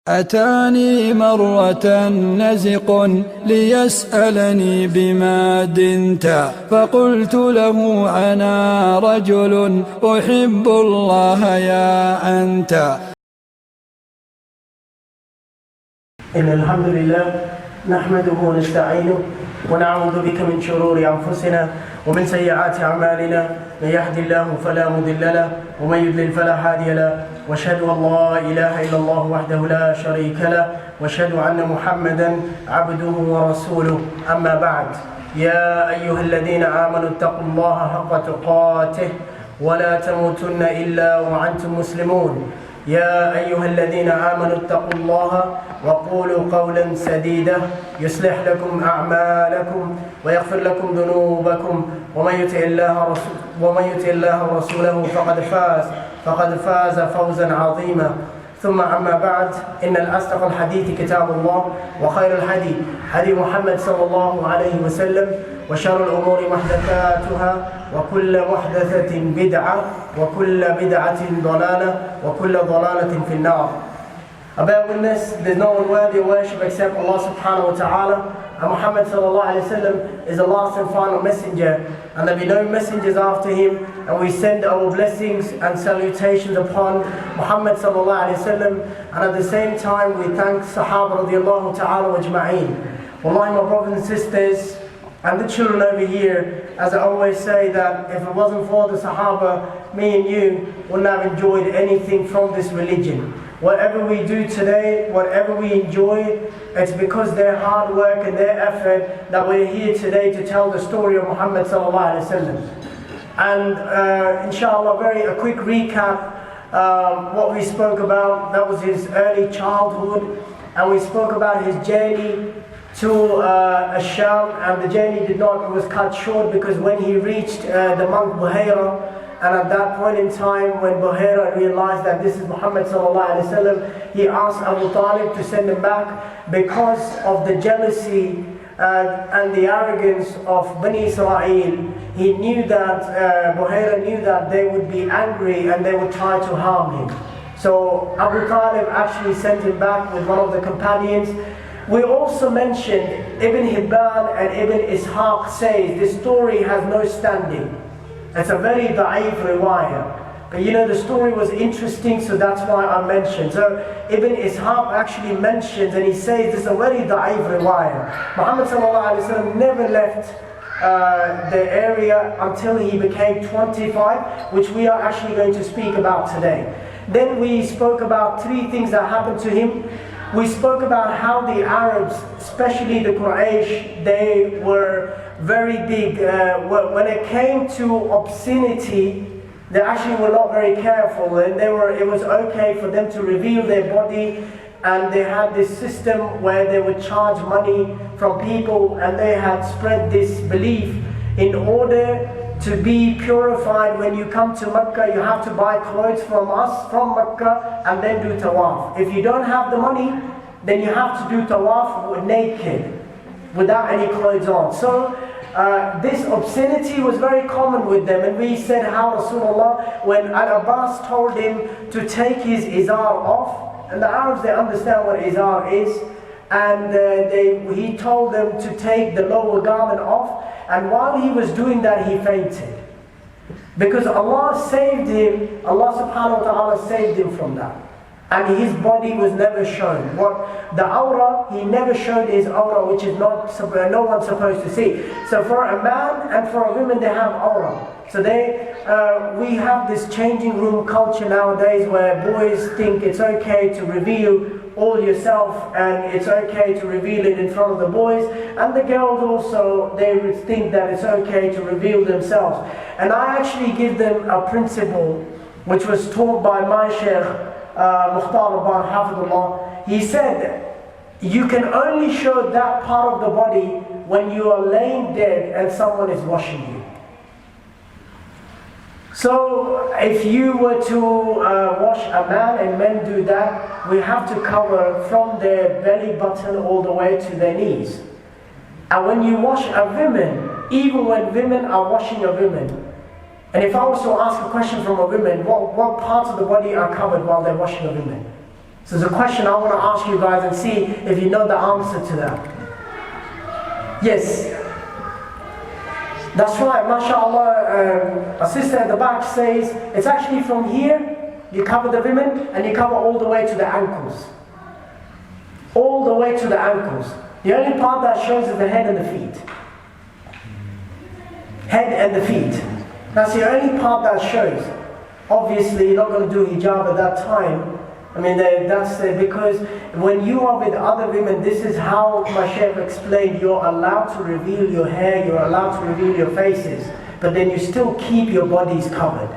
أتاني مرة نزق ليسألني بما دنت، فقلت له أنا رجل أحب الله يا أنت. إن الحمد لله نحمده ونستعينه ونعوذ بك من شرور أنفسنا ومن سيئات أعمالنا، من يهد الله فلا مضل له ومن يضلل فلا هادي له، واشهد أن لا إله إلا الله وحده لا شريك له، واشهد أن محمدا عبده ورسوله. أما بعد، يا أيها الذين آمنوا اتقوا الله حق تقاته ولا تموتن إلا وأنتم مسلمون. يا أيها الذين آمنوا اتقوا الله وقولوا قولا سديدا يصلح لكم أعمالكم ويغفر لكم ذنوبكم، ومن يطع الله ورسوله فقد فاز فوزا عظيما. ثم أما بعد، إن الأصدق الحديث كتاب الله، وخير الهدي هدي محمد صلى الله عليه وسلم، وشر الأمور محدثاتها، وكل محدثة بدعة، وكل بدعة ضلالة، وكل ضلالة في النار. I bear witness there's no one worthy of worship except Allah subhanahu wa ta'ala, and Muhammad sallallahu alayhi wa sallam is the last and final messenger, and there be no messengers after him. And we send our blessings and salutations upon Muhammad sallallahu alayhi wa sallam, and at the same time we thank Sahaba radiallahu ta'ala ajma'een. Wallahi, my brothers and sisters, and the children over here, as I always say, that if it wasn't for the Sahaba, me and you wouldn't have enjoyed anything from this religion. Whatever we do today, whatever we enjoy, it's because their hard work and their effort that we're here today to tell the story of Muhammad sallallahu alaihi wasallam. And inshallah, a quick recap. What we spoke about, that was his early childhood, and we spoke about his journey to Sham, and the journey was cut short because when he reached the monk Buhaira, and at that point in time when Buhaira realized that this is Muhammad sallallahu alaihi wasallam, he asked Abu Talib to send him back because of the jealousy and the arrogance of Bani Israel. He knew that Buhaira knew that they would be angry and they would try to harm him. So Abu Talib actually sent him back with one of the companions. We also mentioned Ibn Hibban and Ibn Ishaq says this story has no standing. It's a very da'if riwayah. But you know, the story was interesting, so that's why I mentioned. So Ibn Ishaq actually mentions, and he says this is a very da'if riwayah. Muhammad sallallahu alaihi wasallam never left the area until he became 25, which we are actually going to speak about today. Then we spoke about three things that happened to him. We spoke about how the Arabs, especially the Quraysh, they were very big. When it came to obscenity, they actually were not very careful, and it was okay for them to reveal their body, and they had this system where they would charge money from people, and they had spread this belief in order to be purified. When you come to Mecca, you have to buy clothes from us, from Mecca, and then do tawaf. If you don't have the money, then you have to do tawaf naked, without any clothes on. So this obscenity was very common with them, and we said how Rasulullah, when Al-Abbas told him to take his izar off, and the Arabs, they understand what izar is, and he told them to take the lower garment off, and while he was doing that, he fainted. Because Allah saved him, Allah subhanahu wa ta'ala saved him from that. And his body was never shown. The aura, he never showed his aura, which is no one's supposed to see. So for a man and for a woman, they have aura. So we have this changing room culture nowadays where boys think it's okay to reveal all yourself, and it's okay to reveal it in front of the boys, and the girls also, they would think that it's okay to reveal themselves. And I actually give them a principle which was taught by my Sheikh Mukhtar Rabban Hafidullah. He said, you can only show that part of the body when you are laying dead and someone is washing you. So if you were to wash a man, and men do that, we have to cover from their belly button all the way to their knees. And when you wash a woman, even when women are washing a woman, and if I was to ask a question from a woman, what parts of the body are covered while they're washing a woman? So there's a question I want to ask you guys and see if you know the answer to that. Yes. That's right, mashallah. A sister at the back says, it's actually from here, you cover the women, and you cover all the way to the ankles. All the way to the ankles. The only part that shows is the head and the feet. Head and the feet. That's the only part that shows. Obviously, you're not going to do hijab at that time. I mean, that's because when you are with other women, this is how my Shaykh explained, you're allowed to reveal your hair, you're allowed to reveal your faces, but then you still keep your bodies covered.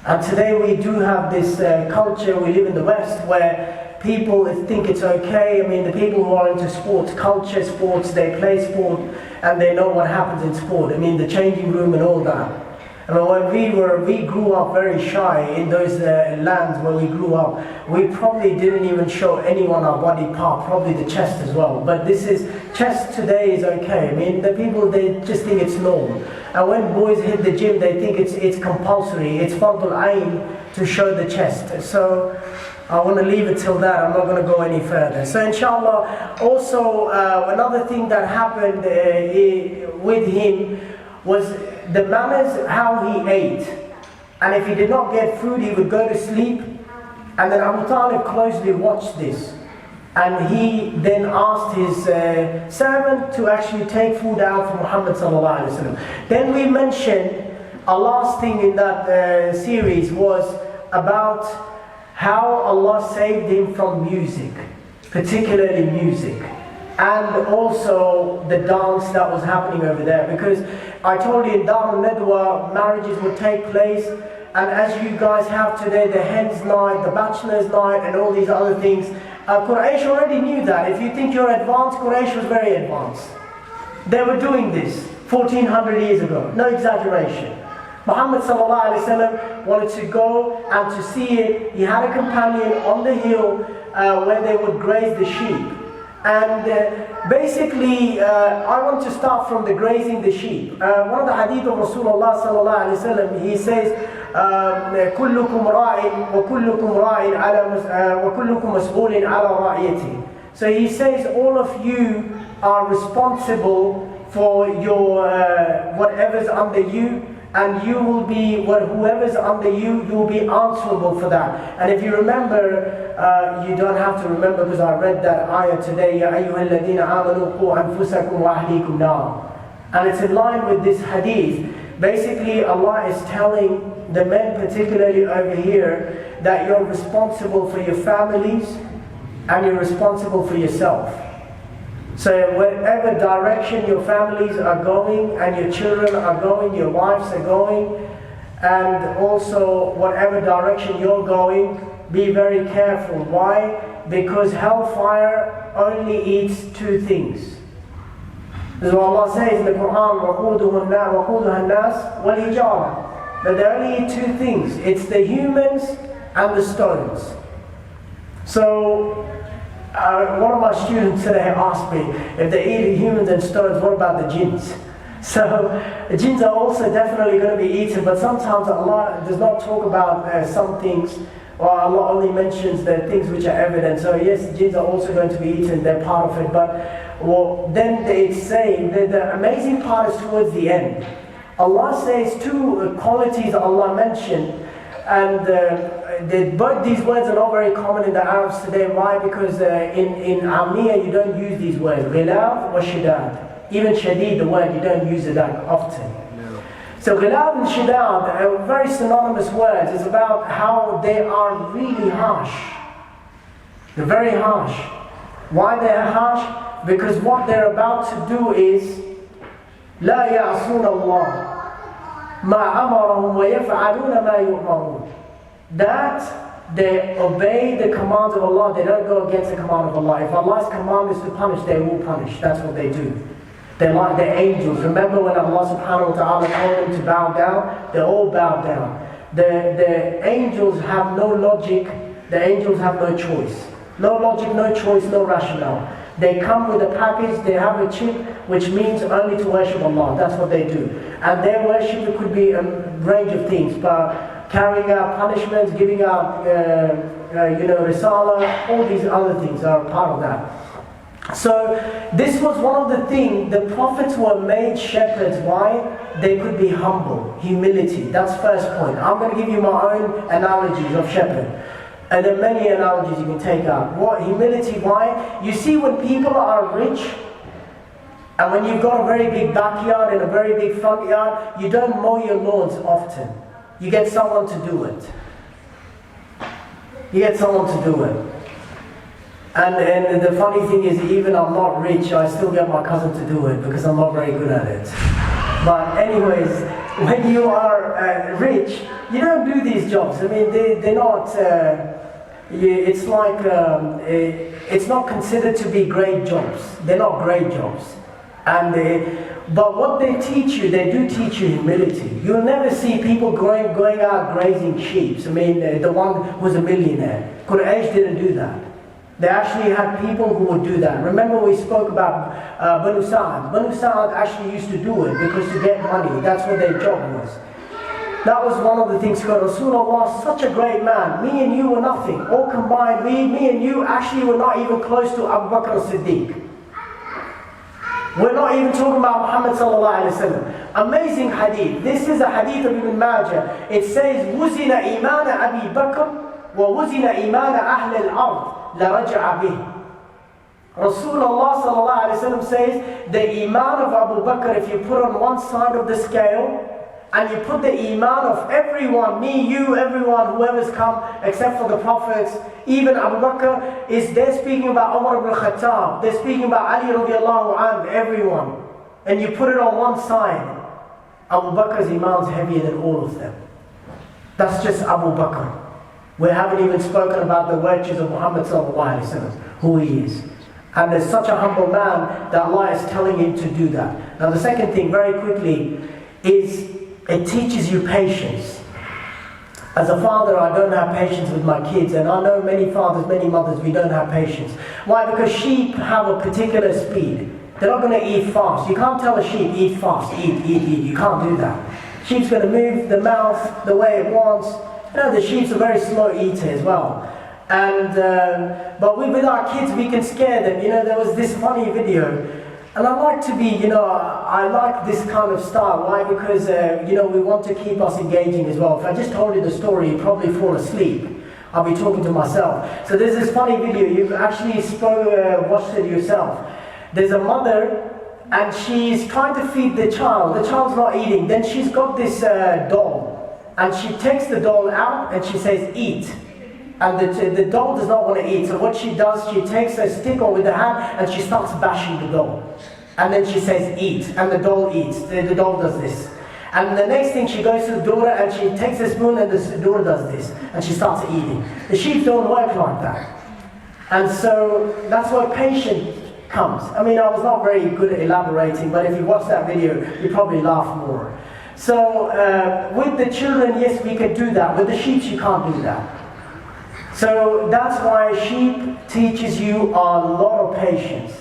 And today we do have this culture, we live in the West, where people think it's okay. I mean, the people who are into sports, culture, sports, they play sport, and they know what happens in sport. I mean, the changing room and all that. I mean, when we grew up very shy in those lands where we grew up, we probably didn't even show anyone our body part, probably the chest as well. But chest today is okay. I mean, the people, they just think it's normal. And when boys hit the gym, they think it's compulsory, it's fardul ayn to show the chest. So I want to leave it till that, I'm not going to go any further. So inshallah, also another thing that happened with him was the manners, how he ate. And if he did not get food, he would go to sleep. And then Abu Talib closely watched this. And he then asked his servant to actually take food out for Muhammad SAW. Then we mentioned, a last thing in that series was about how Allah saved him from music, particularly music. And also the dance that was happening over there. Because I told you in Dar al-Nadwa, marriages would take place. And as you guys have today, the hen's night, the bachelor's night, and all these other things, Quraysh already knew that. If you think you're advanced, Quraysh was very advanced. They were doing this 1400 years ago, no exaggeration. Muhammad SAW wanted to go and to see it. He had a companion on the hill where they would graze the sheep. And basically, I want to start from the grazing the sheep. One of the hadith of Rasulullah SAW, he says, كلكم راع وكلكم راع على وكلكم مسؤول على رعيته. So he says, all of you are responsible for your whatever's under you, and you will be, whoever's under you, you will be answerable for that. And if you remember, you don't have to remember because I read that ayah today, يَا أَيُّهَا الَّذِينَ آمَنُوا قُوا أَنفُسَكُمْ وَأَهْلِيكُمْ نَارًا. And it's in line with this hadith. Basically, Allah is telling the men, particularly over here, that you're responsible for your families and you're responsible for yourself. So whatever direction your families are going and your children are going, your wives are going, and also whatever direction you're going, be very careful. Why? Because hellfire only eats two things. This is what Allah says in the Quran, وَقُودُهَا النَّاسِ وَالْحِجَارَةِ. That they only eat two things. It's the humans and the stones. So one of my students today asked me, if they eat humans and stones, what about the jinns? So the jinns are also definitely going to be eaten, but sometimes Allah does not talk about some things, or Allah only mentions the things which are evident. So yes, jinns are also going to be eaten, they're part of it, but then it's saying that the amazing part is towards the end. Allah says two qualities Allah mentioned, and both these words are not very common in the Arabs today. Why? Because in Amniya you don't use these words. Ghilab wa shidad. Even shadid, the word, you don't use it that often. No. So ghilab and shidad are very synonymous words. It's about how they are really harsh. They're very harsh. Why they're harsh? Because what they're about to do is لا يعصون الله ما أمرهم ويفعلون ما يؤمرون. That they obey the commands of Allah, they don't go against the command of Allah. If Allah's command is to punish, they will punish. That's what they do. They're like the angels. Remember when Allah subhanahu wa ta'ala told them to bow down? They all bowed down. The angels have no logic, the angels have no choice. No logic, no choice, no rationale. They come with a package, they have a chip, which means only to worship Allah. That's what they do. And their worship, it could be a range of things, but carrying out punishments, giving out Risala, all these other things are a part of that. So this was one of the things, the prophets were made shepherds. Why? They could be humble, humility. That's first point. I'm going to give you my own analogies of shepherd. And there are many analogies you can take out. What? Humility, why? You see, when people are rich, and when you've got a very big backyard and a very big front yard, you don't mow your lawns often. You get someone to do it. You get someone to do it. And the funny thing is, even I'm not rich, I still get my cousin to do it because I'm not very good at it. But anyways, when you are rich, you don't do these jobs. I mean, they're not, it's like, it's not considered to be great jobs. They're not great jobs. But what they teach you, they do teach you humility. You'll never see people going out grazing sheep. I mean, the one who's a millionaire. Quraysh didn't do that. They actually had people who would do that. Remember we spoke about Banu Sa'ad. Banu Sa'ad actually used to do it because to get money, that's what their job was. That was one of the things. Rasulullah, such a great man. Me and you were nothing. All combined, me and you actually were not even close to Abu Bakr as-Siddiq. We're not even talking about Muhammad SAW. Amazing hadith. This is a hadith of Ibn Majah. It says, وَزِنَ إِيمَانَ أَبِي بَكْرٍ وَوُزِنَ إِيمَانَ أَهْلِ الْأَرْضِ لَرَجَعَ بِهِ. Rasulullah SAW says, the iman of Abu Bakr, if you put on one side of the scale, and you put the iman of everyone, me, you, everyone, whoever's come, except for the prophets, even Abu Bakr, they're speaking about Umar ibn Khattab, they're speaking about Ali radiallahu anhu, everyone. And you put it on one side, Abu Bakr's iman is heavier than all of them. That's just Abu Bakr. We haven't even spoken about the virtues of Muhammad SAW, who he is. And there's such a humble man that Allah is telling him to do that. Now the second thing, very quickly, is it teaches you patience. As a father, I don't have patience with my kids, and I know many fathers, many mothers, we don't have patience. Why? Because sheep have a particular speed. They're not going to eat fast. You can't tell a sheep, eat fast, eat. You can't do that. Sheep's going to move the mouth the way it wants. You know, the sheep's a very slow eater as well. And but with our kids, we can scare them. You know, there was this funny video. And I like to be, I like this kind of style. Why? Because, we want to keep us engaging as well. If I just told you the story, you'd probably fall asleep. I'll be talking to myself. So there's this funny video. You've actually watched it yourself. There's a mother, and she's trying to feed the child. The child's not eating. Then she's got this doll. And she takes the doll out, and she says, eat. And the doll does not want to eat. So what she does, she takes a stick or with the hand and she starts bashing the doll. And then she says, eat. And the doll eats. The doll does this. And the next thing, she goes to the daughter and she takes a spoon and the daughter does this. And she starts eating. The sheep don't work like that. And so that's where patience comes. I mean, I was not very good at elaborating, but if you watch that video, you probably laugh more. So with the children, yes, we can do that. With the sheep, you can't do that. So that's why sheep teaches you a lot of patience.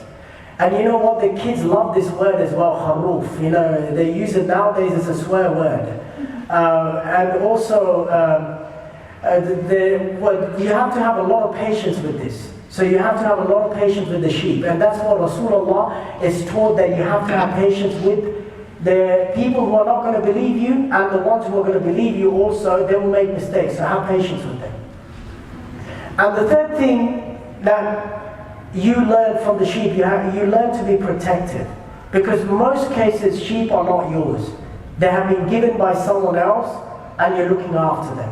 And you know what, the kids love this word as well, kharoof. You know, they use it nowadays as a swear word. And also, you have to have a lot of patience with this. So you have to have a lot of patience with the sheep. And that's what Rasulullah is taught, that you have to have patience with the people who are not going to believe you, and the ones who are going to believe you also, they will make mistakes. So have patience with them. And the third thing that you learn from the sheep, you learn to be protected. Because most cases, sheep are not yours. They have been given by someone else, and you're looking after them.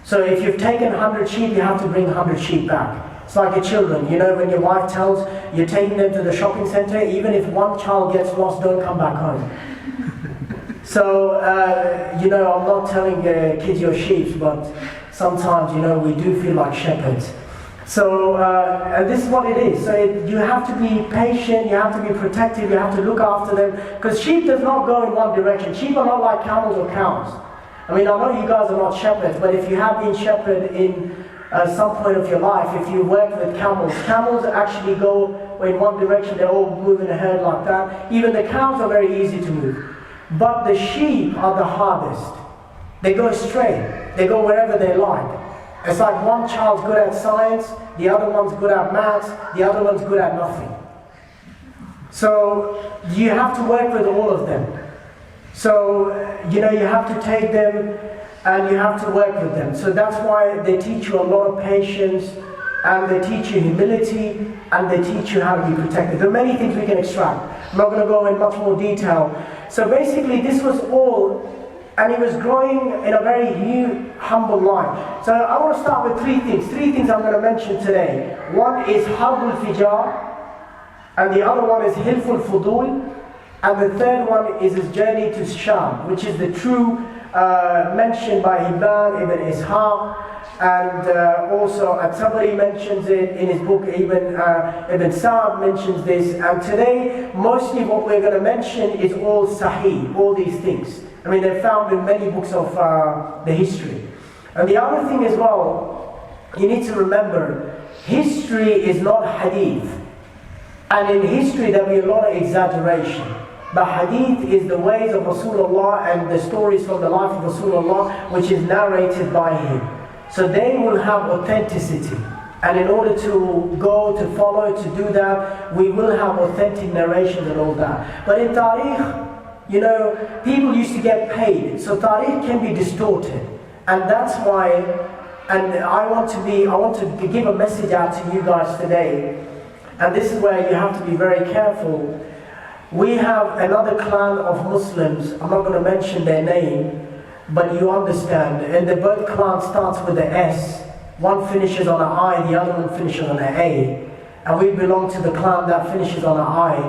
So if you've taken 100 sheep, you have to bring 100 sheep back. It's like your children. You know, when your wife tells you're taking them to the shopping center, even if one child gets lost, don't come back home. So, I'm not telling kids you're sheep, but sometimes, we do feel like shepherds. So, and this is what it is. So you have to be patient, you have to be protective, you have to look after them. Because sheep does not go in one direction. Sheep are not like camels or cows. I mean, I know you guys are not shepherds, but if you have been shepherd in some point of your life, if you work with camels actually go in one direction, they all move in a herd like that. Even the cows are very easy to move. But the sheep are the hardest. They go straight. They go wherever they like. It's like one child's good at science, the other one's good at maths, the other one's good at nothing. So you have to work with all of them. So, you have to take them and you have to work with them. So that's why they teach you a lot of patience, and they teach you humility, and they teach you how to be protected. There are many things we can extract. I'm not going to go in much more detail. So basically this was all, and he was growing in a very humble life. So I want to start with three things I'm going to mention today. One is Harbul Fijar, and the other one is Hilful Fudul, and the third one is his journey to Sham, which is the true mentioned by Hibban ibn Ishaq, and also At-Tabari mentions it in his book. Ibn Sa'd mentions this. And today, mostly what we're going to mention is all Sahih, all these things. I mean, they're found in many books of the history. And the other thing as well, you need to remember, history is not hadith. And in history, there will be a lot of exaggeration. But hadith is the ways of Rasulullah and the stories from the life of Rasulullah, which is narrated by him. So they will have authenticity. And in order to go, to follow, to do that, we will have authentic narrations and all that. But in Tariq, people used to get paid. So Tariq can be distorted. And that's why, and I want to give a message out to you guys today. And this is where you have to be very careful. We have another clan of Muslims, I'm not going to mention their name, but you understand, and the both clan starts with the S. One finishes on an I, the other one finishes on an A. And we belong to the clan that finishes on an I.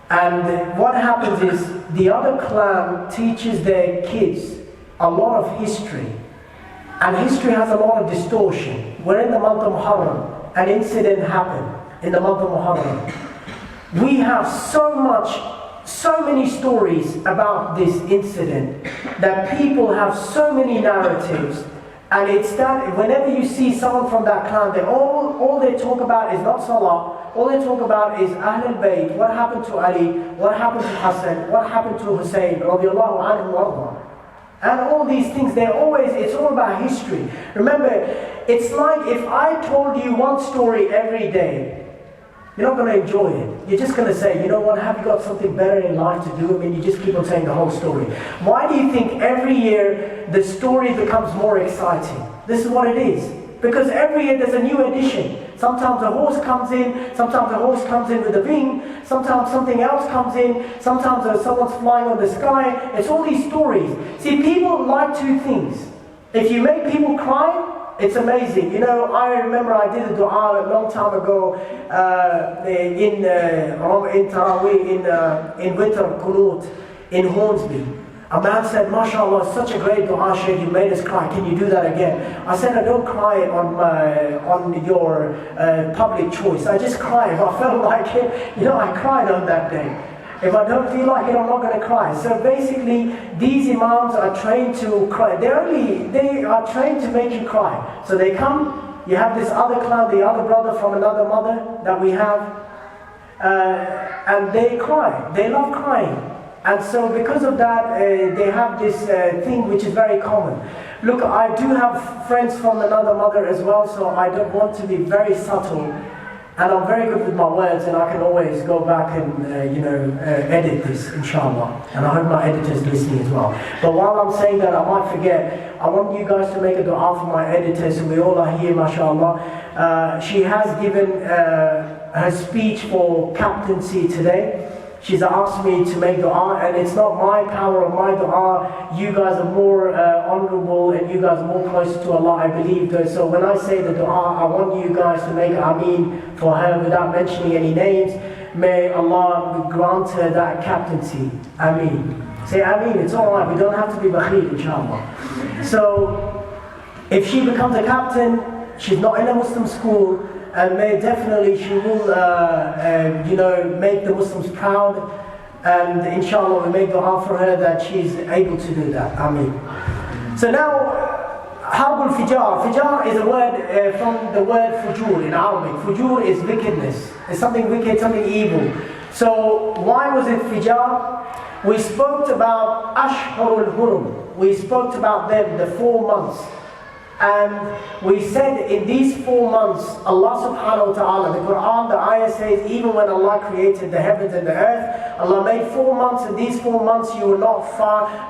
And what happens is, the other clan teaches their kids a lot of history. And history has a lot of distortion. We're in the month of Muharram. An incident happened in the month of Muharram. We have so many stories about this incident that people have so many narratives, and it's that whenever you see someone from that clan, all they talk about is not Salah, all they talk about is Ahlul Bayt, what happened to Ali, what happened to Hassan, what happened to Hussein, radiallahu anhu warḍah. And all these things, it's all about history. Remember, it's like if I told you one story every day, you're not going to enjoy it. You're just going to say, you know what, have you got something better in life to do? I mean, you just keep on saying the whole story. Why do you think every year the story becomes more exciting? This is what it is. Because every year there's a new edition. Sometimes a horse comes in, sometimes a horse comes in with a wing, sometimes something else comes in, sometimes someone's flying on the sky. It's all these stories. See, people like two things. If you make people cry, it's amazing. I remember I did a dua a long time ago in Taraweeh, in Witr Qunut in Hornsby. A man said, MashaAllah, such a great dua, Shaykh, you made us cry. Can you do that again? I said, I don't cry on your public choice. I just cry if I felt like it. I cried on that day. If I don't feel like it, I'm not going to cry. So basically, these imams are trained to cry. They are trained to make you cry. So they come, you have this other clan, the other brother from another mother that we have, and they cry. They love crying. And so because of that, they have this thing which is very common. Look, I do have friends from another mother as well, so I don't want to be very subtle. And I'm very good with my words, and I can always go back and edit this, inshallah. And I hope my editor's listening as well. But while I'm saying that, I might forget. I want you guys to make a dua for my editor, so we all are here, mashallah. She has given her speech for captaincy today. She's asked me to make dua, and it's not my power or my dua. You guys are more honorable, and you guys are more closer to Allah, I believe. So when I say the dua, I want you guys to make Ameen for her without mentioning any names. May Allah grant her that captaincy. Ameen. Say Ameen, it's alright, we don't have to be bakhil, inshallah. So, if she becomes a captain, she's not in a Muslim school, and definitely she will, make the Muslims proud. And inshallah, we make dua for her that she's able to do that. Ameen. So now, Harbul Fijar. Fijar is a word from the word fujur in Arabic. Fujur is wickedness. It's something wicked, something evil. So why was it Fijar? We spoke about Ashhurul Hurum. We spoke about them, the 4 months. And we said in these 4 months, Allah subhanahu wa ta'ala, the Quran, the ayah says, even when Allah created the heavens and the earth, Allah made 4 months, and these 4 months you were not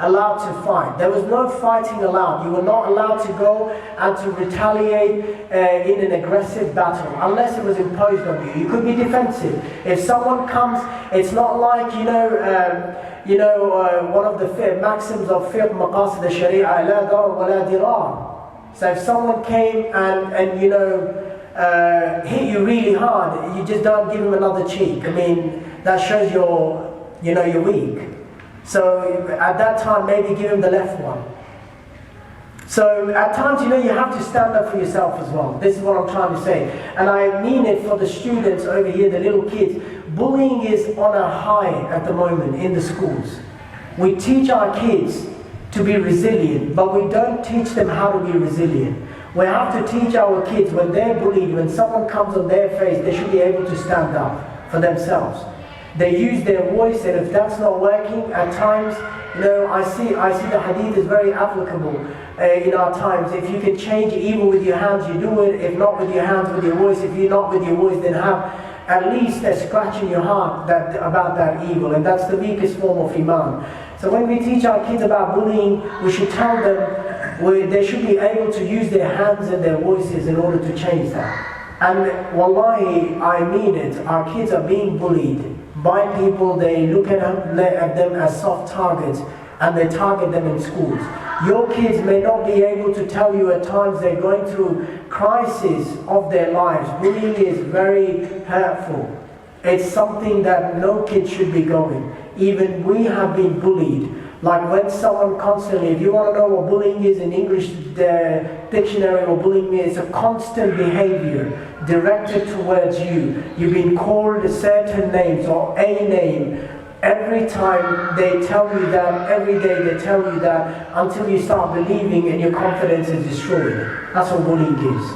allowed to fight. There was no fighting allowed. You were not allowed to go and to retaliate in an aggressive battle, unless it was imposed on you. You could be defensive. If someone comes, it's not like, one of the maxims of fiqh maqasid al-sharia, la dar wa la dirar. So if someone came and hit you really hard, you just don't give him another cheek. I mean, that shows you're weak. So at that time, maybe give him the left one. So at times, you have to stand up for yourself as well. This is what I'm trying to say. And I mean it for the students over here, the little kids. Bullying is on a high at the moment in the schools. We teach our kids to be resilient, but we don't teach them how to be resilient. We have to teach our kids, when they're bullied, when someone comes on their face, they should be able to stand up for themselves. They use their voice, and if that's not working, at times, I see the hadith is very applicable in our times. If you can change evil with your hands, you do it. If not with your hands, with your voice. If you're not with your voice, then have at least a scratch in your heart about that evil, and that's the weakest form of iman. So when we teach our kids about bullying, we should tell them they should be able to use their hands and their voices in order to change that. And wallahi, I mean it, our kids are being bullied by people. They look at them as soft targets, and they target them in schools. Your kids may not be able to tell you at times they're going through crises of their lives. Bullying is very hurtful. It's something that no kid should be going. Even we have been bullied. Like when someone constantly, if you want to know what bullying is in English dictionary, what bullying means, it's a constant behavior directed towards you. You've been called certain names or a name. Every time they tell you that, every day they tell you that, until you start believing and your confidence is destroyed. That's what bullying is.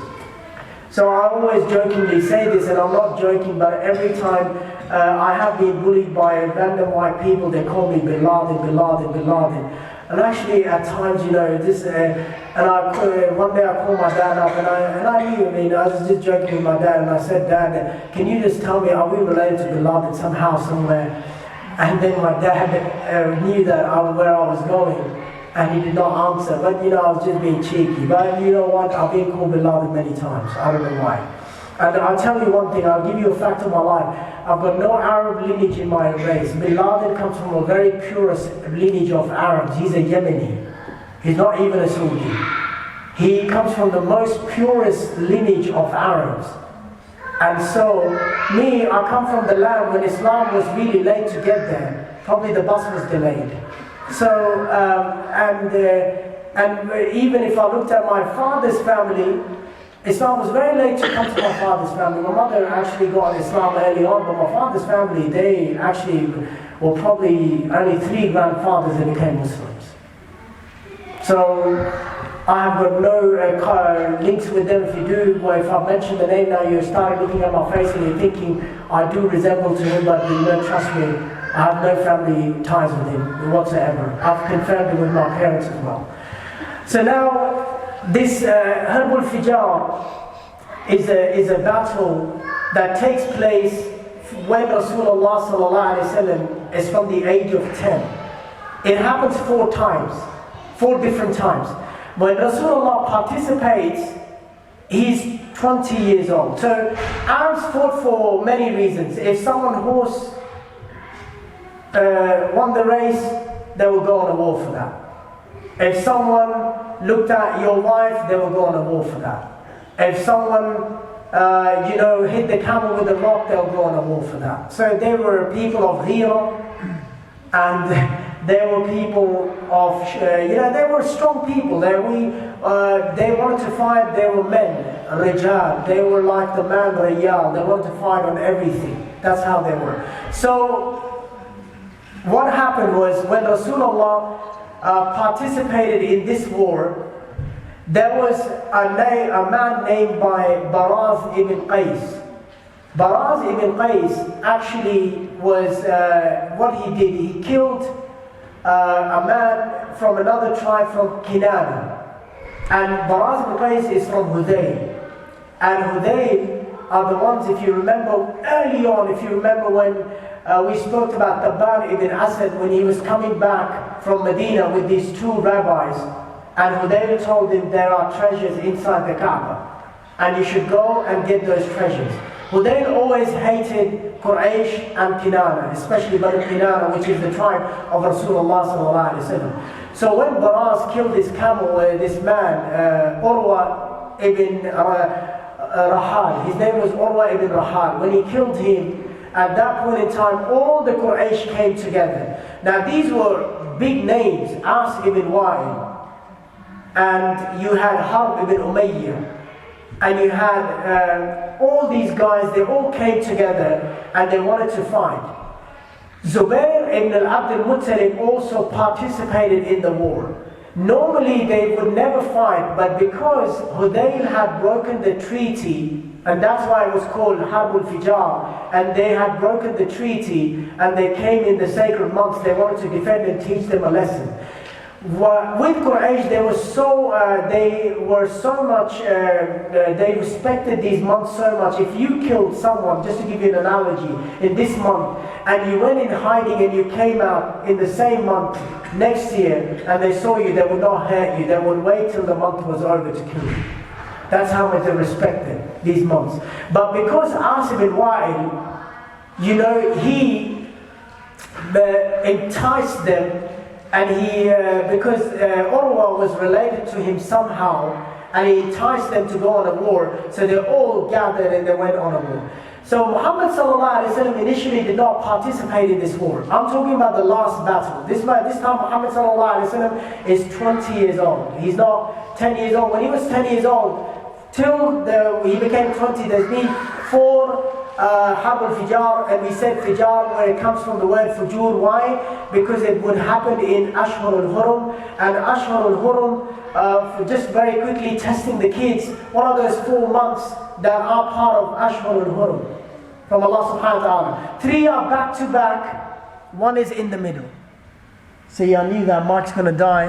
So I always jokingly say this, and I'm not joking, but every time I have been bullied by random white people, they call me Bin Laden, Bin Laden, Bin Laden. And actually at times, one day I called my dad up, and I knew, I was just joking with my dad, and I said, Dad, can you just tell me, are we related to Bin Laden somehow, somewhere? And then my dad knew that where I was going, and he did not answer. But I was just being cheeky. But you know what? I've been called Bin Laden many times. I don't know why. And I'll tell you one thing. I'll give you a fact of my life. I've got no Arab lineage in my race. Bin Laden comes from a very purest lineage of Arabs. He's a Yemeni. He's not even a Saudi. He comes from the most purest lineage of Arabs. And so, me, I come from the land when Islam was really late to get there. Probably the bus was delayed. So, and even if I looked at my father's family, Islam was very late to come to my father's family. My mother actually got Islam early on, but my father's family, they actually were probably only 3 grandfathers that became Muslims. So, I have got no links with them. If you do, well, if I mention the name now, you start looking at my face and you're thinking, I do resemble to him, but you don't trust me. I have no family ties with him whatsoever. I've confirmed it with my parents as well. So now, this Harbul Fijar is a battle that takes place when Rasulullah SAW is from the age of 10. It happens 4 times, 4 different times. When Rasulullah participates, he's 20 years old. So Arabs fought for many reasons. If someone's horse won the race, they will go on a war for that. If someone looked at your wife, they will go on a war for that. If someone hit the camel with a rock, they'll go on a war for that. So they were people of ghira, and they were people of, they were strong people. They wanted to fight, they were men, rijal. They were like the man, riyal. They wanted to fight on everything. That's how they were. So, what happened was, when Rasulullah participated in this war, there was a man named by Baraz ibn Qais. Baraz ibn Qais actually was, what he did, he killed a man from another tribe from Kinana. And Baraz ibn Qais is from Hudayl. And Hudayl are the ones, if you remember early on, if you remember when we spoke about Tabban ibn Asad, when he was coming back from Medina with these two rabbis, and Hudayl told him there are treasures inside the Kaaba, and you should go and get those treasures. Hudayl always hated Quraysh and Kinana, especially Banu Kinana, which is the tribe of Rasulullah SAW. So when Baraz killed this camel, this man, Urwa ibn Rahal, his name was Urwa ibn Rahal, when he killed him, at that point in time, all the Quraysh came together. Now these were big names, As ibn Wa'il, and you had Harb ibn Umayyah, and you had all these guys, they all came together and they wanted to fight. Zubair ibn al-Abd al-Muttalib also participated in the war. Normally they would never fight, but because Hudayl had broken the treaty, and that's why it was called Harb al-Fijar, and they had broken the treaty and they came in the sacred months, they wanted to defend and teach them a lesson. With Quraysh, they were so much, they respected these months so much. If you killed someone, just to give you an analogy, in this month, and you went in hiding and you came out in the same month next year, and they saw you, they would not hurt you. They would wait till the month was over to kill you. That's how much they respected these months. But because As ibn Wa'il, you know, he enticed them, and he, because Urwa was related to him somehow, and he enticed them to go on a war, so they all gathered and they went on a war. So Muhammad SAW initially did not participate in this war. I'm talking about the last battle. This time Muhammad SAW is 20 years old. He's not 10 years old. When he was 10 years old, till he became 20, there's been 4 Harb al-Fijar, and we said Fijar where it comes from the word Fujur. Why? Because it would happen in Ashhur al-Hurum, and Ashhur al-Hurum, just very quickly testing the kids, what are those 4 months that are part of Ashhur al-Hurum from Allah subhanahu wa ta'ala? 3 are back to back, 1 is in the middle. See, I knew that Mike's going to die,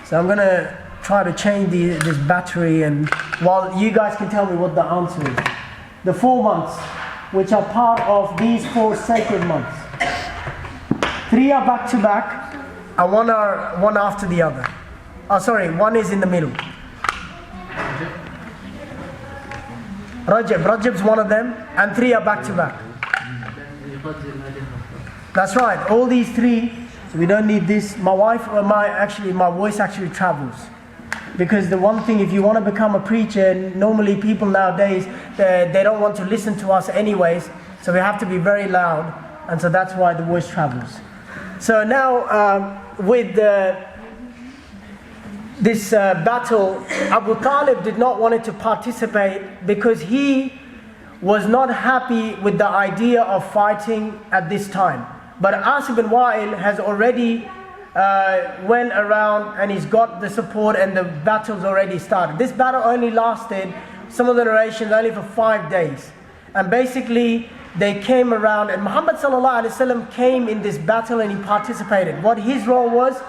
so I'm going to try to change this battery, and while you guys can tell me what the answer is. The 4 months, which are part of these 4 sacred months. 3 are back to back, and 1 are one after the other. Oh, sorry, 1 is in the middle. Rajab's one of them, and 3 are back to back. That's right, all these 3, so we don't need this. My voice actually travels. Because the one thing, if you want to become a preacher, normally people nowadays, they don't want to listen to us anyways, so we have to be very loud, and so that's why the voice travels. So now, with this battle, Abu Talib did not want to participate because he was not happy with the idea of fighting at this time. But As ibn Wa'il has already went around and he's got the support, and the battle's already started. This battle only lasted, some of the narrations, only for 5 days. And basically they came around, and Muhammad SAW came in this battle and he participated. What his role was,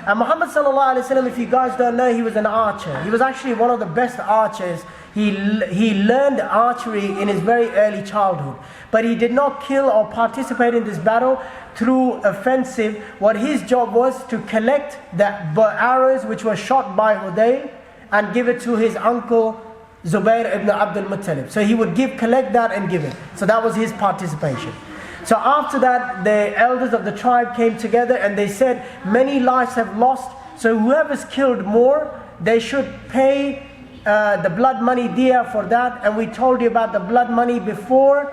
and Muhammad SAW, if you guys don't know, he was an archer. He was actually one of the best archers. He learned archery in his very early childhood. But he did not kill or participate in this battle through offensive. What his job was to collect the arrows which were shot by Hudayl and give it to his uncle Zubair ibn Abd al-Muttalib. So he would collect that and give it. So that was his participation. So after that, the elders of the tribe came together and they said, many lives have lost, so whoever's killed more, they should pay the blood money diya for that. And we told you about the blood money before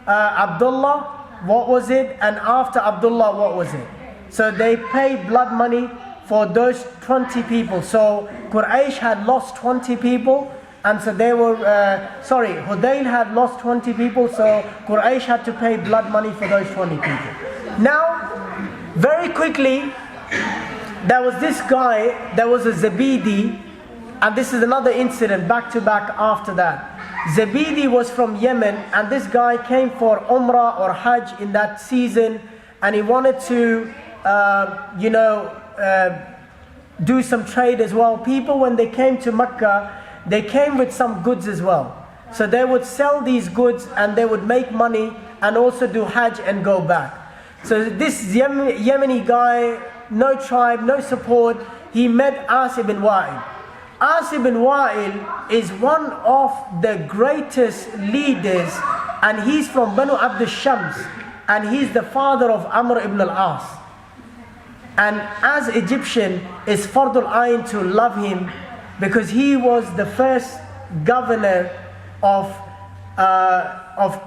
Abdullah, what was it? And after Abdullah, what was it? So they paid blood money for those 20 people. So Quraysh had lost 20 people, and so they were, Hudayl had lost 20 people, so Quraysh had to pay blood money for those 20 people. Now, very quickly, there was this guy, there was a Zabidi, and this is another incident back to back after that. Zabidi was from Yemen, and this guy came for Umrah or Hajj in that season, and he wanted to, do some trade as well. People, when they came to Mecca, they came with some goods as well. So they would sell these goods and they would make money and also do Hajj and go back. So this Yemeni guy, no tribe, no support, he met As ibn Wa'il. As ibn Wa'il is one of the greatest leaders, and he's from Banu Abd al-Shams, and he's the father of Amr ibn al-As. And as Egyptian, it's fardul ayn to love him, because he was the first governor of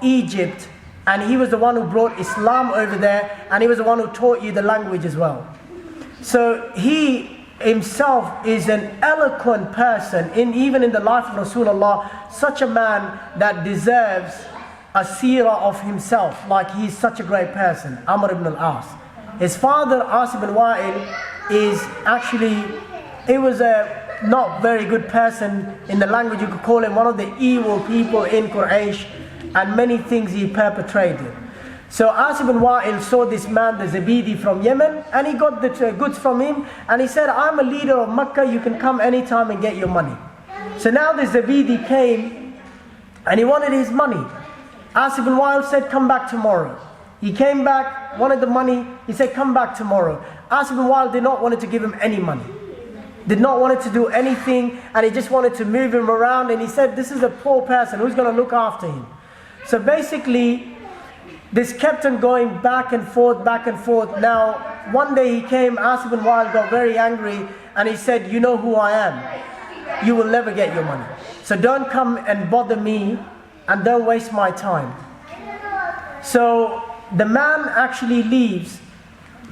Egypt, and he was the one who brought Islam over there, and he was the one who taught you the language as well. So he himself is an eloquent person, even in the life of Rasulullah, such a man that deserves a seerah of himself, like he's such a great person, Amr ibn al-As. His father, As ibn Wa'il, is actually, he was a not very good person in the language. You could call him one of the evil people in Quraysh, and many things he perpetrated. So As ibn Wa'il saw this man, the Zabidi from Yemen, and he got the goods from him, and he said, I'm a leader of Mecca, you can come anytime and get your money. So now the Zabidi came, and he wanted his money. As ibn Wa'il said, come back tomorrow. He came back, wanted the money, he said, come back tomorrow. As ibn Wa'il did not want to give him any money. Did not want to do anything, and he just wanted to move him around, and he said, this is a poor person, who's going to look after him? So basically, this kept on going back and forth, back and forth. Now, one day he came, As ibn Wa'il got very angry, and he said, you know who I am. You will never get your money. So don't come and bother me, and don't waste my time. So the man actually leaves,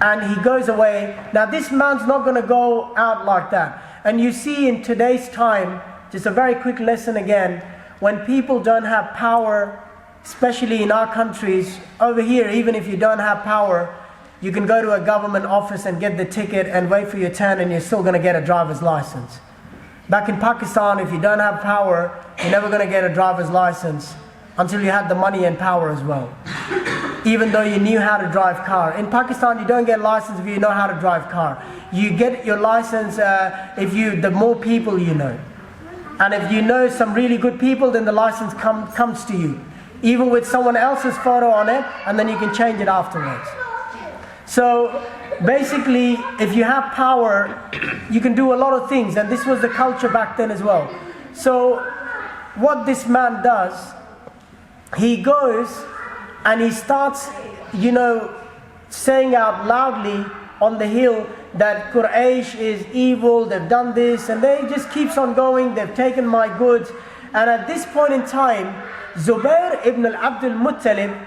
and he goes away. Now this man's not going to go out like that. And you see in today's time, just a very quick lesson again, when people don't have power, especially in our countries, over here, even if you don't have power, you can go to a government office and get the ticket and wait for your turn, and you're still going to get a driver's license. Back in Pakistan, if you don't have power, you're never going to get a driver's license until you had the money and power as well. Even though you knew how to drive car. In Pakistan, you don't get a license if you know how to drive car. You get your license the more people you know. And if you know some really good people, then the license comes to you, even with someone else's photo on it, and then you can change it afterwards. So basically, if you have power, you can do a lot of things, and this was the culture back then as well. So what this man does, he goes and he starts, saying out loudly on the hill that Quraysh is evil, they've done this, and they just keeps on going, they've taken my goods. And at this point in time, Zubair ibn al-Abd al-Muttalib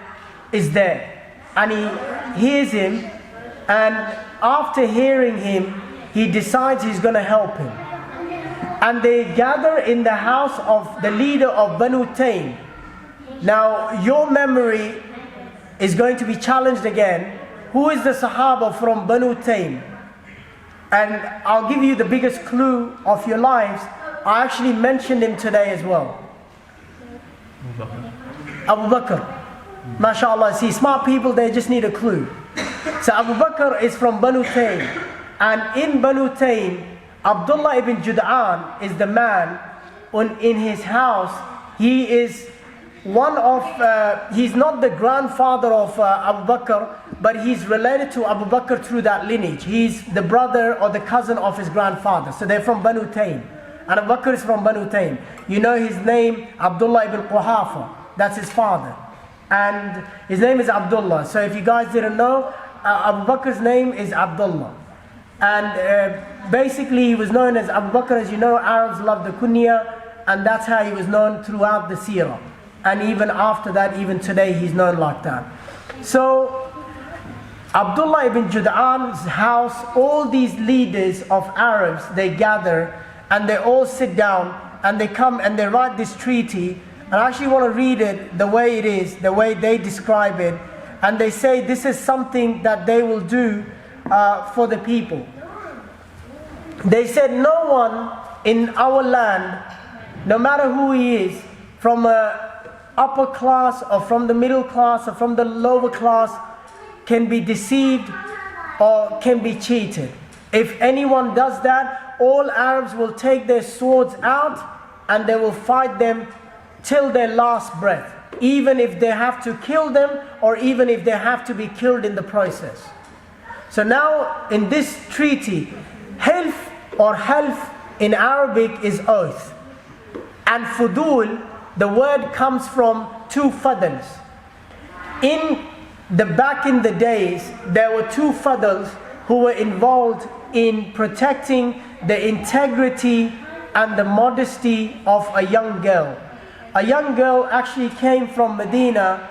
is there, and he hears him, and after hearing him, he decides he's going to help him. And they gather in the house of the leader of Banu Taym. Now your memory is going to be challenged again. Who is the Sahaba from Banu Taym? And I'll give you the biggest clue of your lives. I actually mentioned him today as well. Abu Bakr. MashaAllah, see, smart people, they just need a clue. So Abu Bakr is from Banu Taym. And in Banu Taym, Abdullah ibn Jud'an is the man. In his house, he is one of, he's not the grandfather of Abu Bakr, but he's related to Abu Bakr through that lineage. He's the brother or the cousin of his grandfather. So they're from Banu Taym. And Abu Bakr is from Banu Taym. You know his name, Abdullah ibn Quhafa. That's his father. And his name is Abdullah. So if you guys didn't know, Abu Bakr's name is Abdullah. And basically he was known as Abu Bakr. As you know, Arabs love the kunya, and that's how he was known throughout the seerah. And even after that, even today, he's known like that. So Abdullah ibn Jud'an's house, all these leaders of Arabs, they gather and they all sit down and they come and they write this treaty. And I actually want to read it the way it is, the way they describe it. And they say this is something that they will do for the people. They said no one in our land, no matter who he is, from a upper class or from the middle class or from the lower class, can be deceived or can be cheated. If anyone does that, all Arabs will take their swords out and they will fight them till their last breath, even if they have to kill them or even if they have to be killed in the process. So now in this treaty, hilf or half in Arabic is oath. And fudul, the word comes from two fadls. Back in the days, there were two fadls who were involved in protecting the integrity and the modesty of a young girl. A young girl actually came from Medina,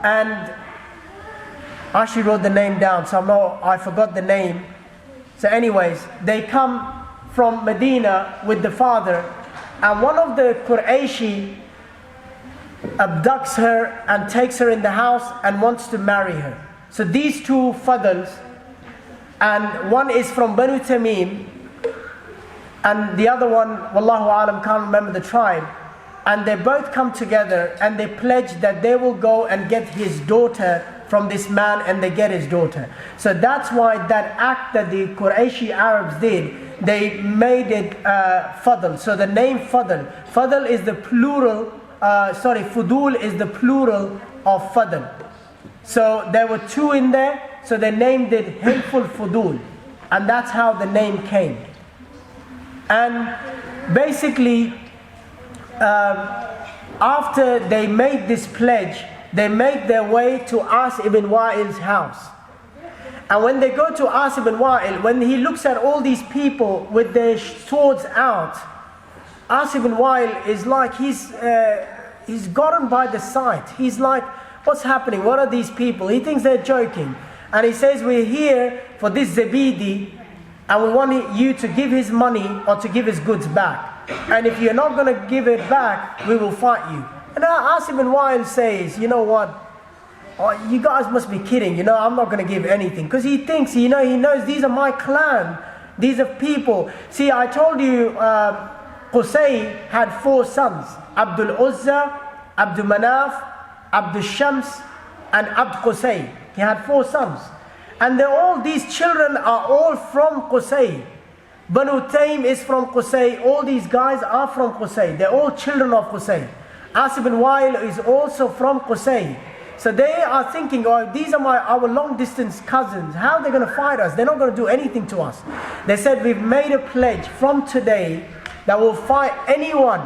and I actually wrote the name down, so I forgot the name. So anyways, they come from Medina with the father, and one of the Qurayshi abducts her and takes her in the house and wants to marry her. So these two fadls, and one is from Banu Tamim, and the other one, Wallahu Alam, can't remember the tribe. And they both come together and they pledge that they will go and get his daughter from this man, and they get his daughter. So that's why that act that the Qurayshi Arabs did, they made it fadl. So the name fadl. Fadl is the plural, fudul is the plural of fadl. So there were two in there, so they named it Hilful Fudul. And that's how the name came. And basically, after they made this pledge, they make their way to As ibn Wa'il's house. And when they go to As ibn Wa'il, when he looks at all these people with their swords out, As ibn Wa'il is like, he's gotten by the sight. He's like, what's happening? What are these people? He thinks they're joking. And he says, we're here for this Zabidi, and we want you to give his money or to give his goods back. And if you're not going to give it back, we will fight you. And As ibn Wa'il says, you know what? Oh, you guys must be kidding. I'm not going to give anything. Because he thinks, he knows these are my clan. These are people. See, I told you, Qusay had 4 sons. Abdul Uzza, Abdul Manaf, Abdul Shams, and Abd Qusay. He had 4 sons. And these children are all from Qusay. Banu Taym is from Qusay. All these guys are from Qusay. They're all children of Qusay. As ibn Wa'il is also from Qusay. So they are thinking, oh, these are our long distance cousins. How are they going to fight us? They're not going to do anything to us. They said, we've made a pledge from today that we'll fight anyone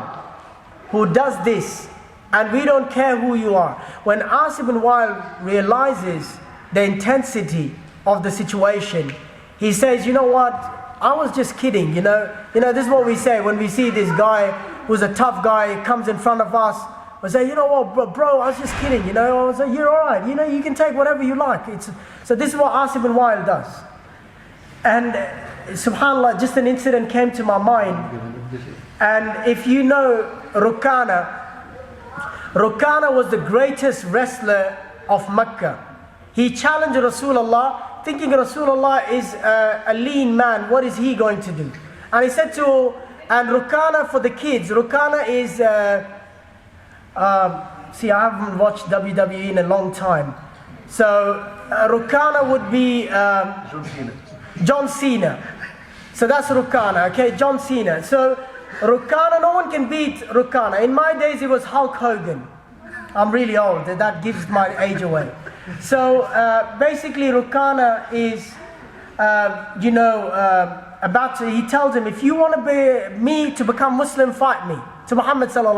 who does this. And we don't care who you are. When As ibn Wa'il realizes the intensity of the situation, he says, you know what? I was just kidding, this is what we say when we see this guy who's a tough guy comes in front of us. We say, you know what, bro, I was just kidding, I was like, you're alright, you can take whatever you like. So this is what As ibn Wa'il does. And subhanAllah, just an incident came to my mind. And if you know Rukana was the greatest wrestler of Mecca. He challenged Rasulullah, thinking Rasulullah is a lean man. What is he going to do? And he said and Rukana for the kids. Rukana is, see, I haven't watched WWE in a long time. So Rukana would be John Cena. So that's Rukana, okay, John Cena. So Rukana, no one can beat Rukana. In my days, it was Hulk Hogan. I'm really old. That gives my age away. So basically, Rukana is, he tells him, if you want me to become Muslim, fight me. To Muhammad SAW.